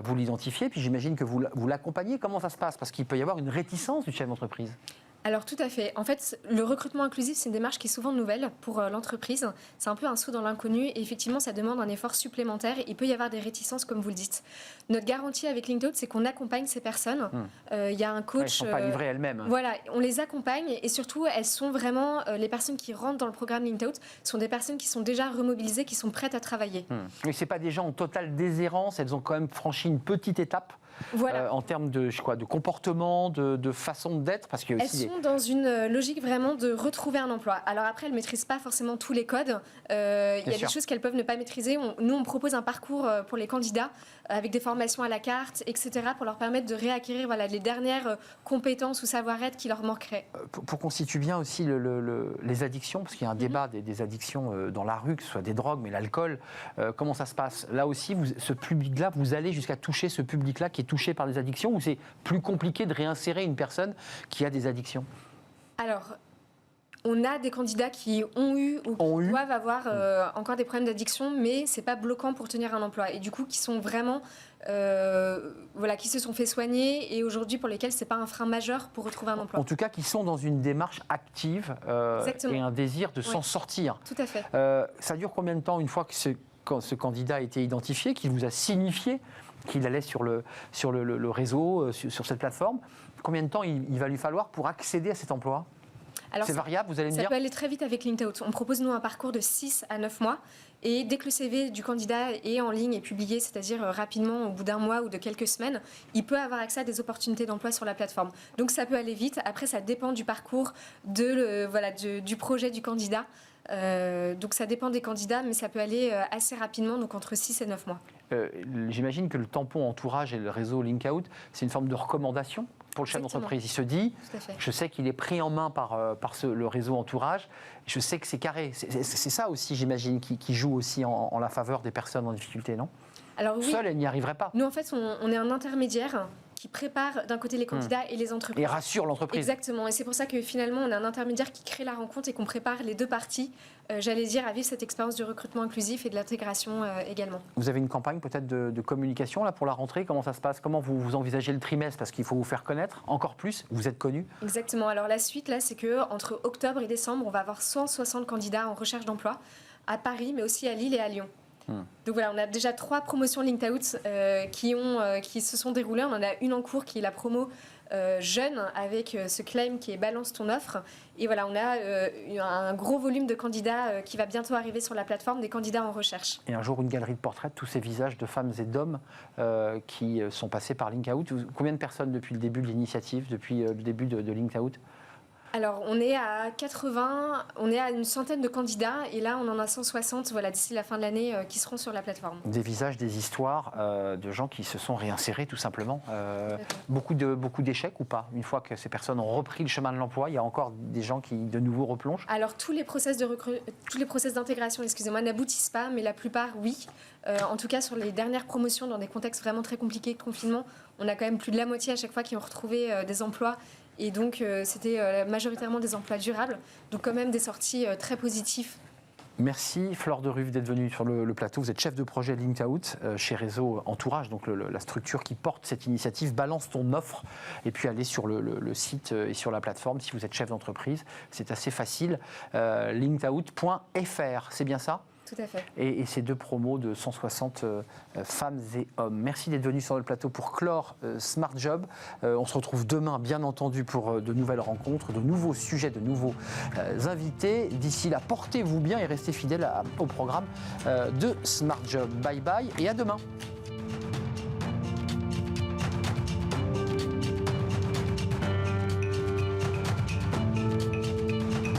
vous l'identifiez, puis j'imagine que vous l'accompagnez. Comment ça se passe? Parce qu'il peut y avoir une réticence du chef d'entreprise. Alors tout à fait. En fait, le recrutement inclusif, c'est une démarche qui est souvent nouvelle pour l'entreprise. C'est un peu un saut dans l'inconnu et effectivement, ça demande un effort supplémentaire. Il peut y avoir des réticences, comme vous le dites. Notre garantie avec LinkedIn, c'est qu'on accompagne ces personnes. Il y a un coach... Elles ne sont pas livrées elles-mêmes. Voilà, on les accompagne et surtout, elles sont vraiment... les personnes qui rentrent dans le programme LinkedIn sont des personnes qui sont déjà remobilisées, qui sont prêtes à travailler. Mais ce n'est pas des gens en totale déshérence, elles ont quand même franchi une petite étape. Voilà. En termes de comportement, de façon d'être, parce que elles sont dans une logique vraiment de retrouver un emploi. Alors après, elles ne maîtrisent pas forcément tous les codes. Il y a des choses qu'elles peuvent ne pas maîtriser. Nous, on propose un parcours pour les candidats avec des formations à la carte, etc., pour leur permettre de réacquérir les dernières compétences ou savoir-être qui leur manqueraient. Pour qu'on situe bien aussi les addictions, parce qu'il y a un débat des addictions dans la rue, que ce soit des drogues, mais l'alcool, comment ça se passe? Là aussi, ce public-là, vous allez jusqu'à toucher ce public-là qui est touché par des addictions, ou c'est plus compliqué de réinsérer une personne qui a des addictions? Alors, on a des candidats qui ont eu ou qui doivent avoir encore des problèmes d'addiction, mais c'est pas bloquant pour tenir un emploi. Et du coup, qui sont vraiment, qui se sont fait soigner et aujourd'hui pour lesquels c'est pas un frein majeur pour retrouver un emploi. En tout cas, qui sont dans une démarche active et un désir de s'en sortir. Tout à fait. Ça dure combien de temps une fois que ce candidat a été identifié, qu'il vous a signifié qu'il allait sur le réseau, sur cette plateforme? Combien de temps il va lui falloir pour accéder à cet emploi? C'est variable, vous allez me dire? Ça peut aller très vite avec LinkedIn. On propose, nous, un parcours de 6 à 9 mois. Et dès que le CV du candidat est en ligne et publié, c'est-à-dire rapidement, au bout d'un mois ou de quelques semaines, il peut avoir accès à des opportunités d'emploi sur la plateforme. Donc ça peut aller vite. Après, ça dépend du parcours, du projet du candidat. Donc ça dépend des candidats, mais ça peut aller assez rapidement, donc entre 6 et 9 mois. J'imagine que le tampon entourage et le réseau LinkedIn, c'est une forme de recommandation pour le chef d'entreprise. Il se dit, je sais qu'il est pris en main par le réseau entourage, je sais que c'est carré. C'est ça aussi, j'imagine, qui joue aussi en la faveur des personnes en difficulté, non? Alors, oui. Seule, elle n'y arriverait pas. Nous, en fait, on est un intermédiaire qui prépare d'un côté les candidats et les entreprises. Et rassure l'entreprise. Exactement. Et c'est pour ça que finalement, on a un intermédiaire qui crée la rencontre et qu'on prépare les deux parties, j'allais dire, à vivre cette expérience du recrutement inclusif et de l'intégration également. Vous avez une campagne peut-être de communication là pour la rentrée? Comment ça se passe? Comment vous envisagez le trimestre? Parce qu'il faut vous faire connaître encore plus. Vous êtes connu. Exactement. Alors la suite, là, c'est qu'entre octobre et décembre, on va avoir 160 candidats en recherche d'emploi à Paris, mais aussi à Lille et à Lyon. Donc voilà, on a déjà 3 promotions LinkedOut qui se sont déroulées. On en a une en cours qui est la promo jeune avec ce claim qui est Balance ton offre. Et voilà, on a un gros volume de candidats qui va bientôt arriver sur la plateforme, des candidats en recherche. Et un jour, une galerie de portraits de tous ces visages de femmes et d'hommes qui sont passés par LinkedOut. Combien de personnes depuis le début de l'initiative, depuis le début de LinkedOut? Alors, on est à 80, on est à une centaine de candidats et là, on en a 160 voilà, d'ici la fin de l'année qui seront sur la plateforme. Des visages, des histoires de gens qui se sont réinsérés tout simplement. Beaucoup d'échecs ou pas? Une fois que ces personnes ont repris le chemin de l'emploi, il y a encore des gens qui de nouveau replongent? Alors, tous les process d'intégration, excusez-moi, n'aboutissent pas, mais la plupart, oui. En tout cas, sur les dernières promotions, dans des contextes vraiment très compliqués de confinement, on a quand même plus de la moitié à chaque fois qui ont retrouvé des emplois. Et donc, c'était majoritairement des emplois durables. Donc, quand même, des sorties très positives. Merci Flore de Ruff d'être venue sur le plateau. Vous êtes chef de projet LinkedOut chez Réseau Entourage, donc la structure qui porte cette initiative. Balance ton offre et puis allez sur le site et sur la plateforme si vous êtes chef d'entreprise. C'est assez facile. linkedout.fr, c'est bien ça? Tout à fait. Et ces 2 promos de 160 femmes et hommes. Merci d'être venu sur le plateau pour clore Smart Job. On se retrouve demain, bien entendu, pour de nouvelles rencontres, de nouveaux sujets, de nouveaux invités. D'ici là, portez-vous bien et restez fidèles au programme de Smart Job. Bye bye et à demain.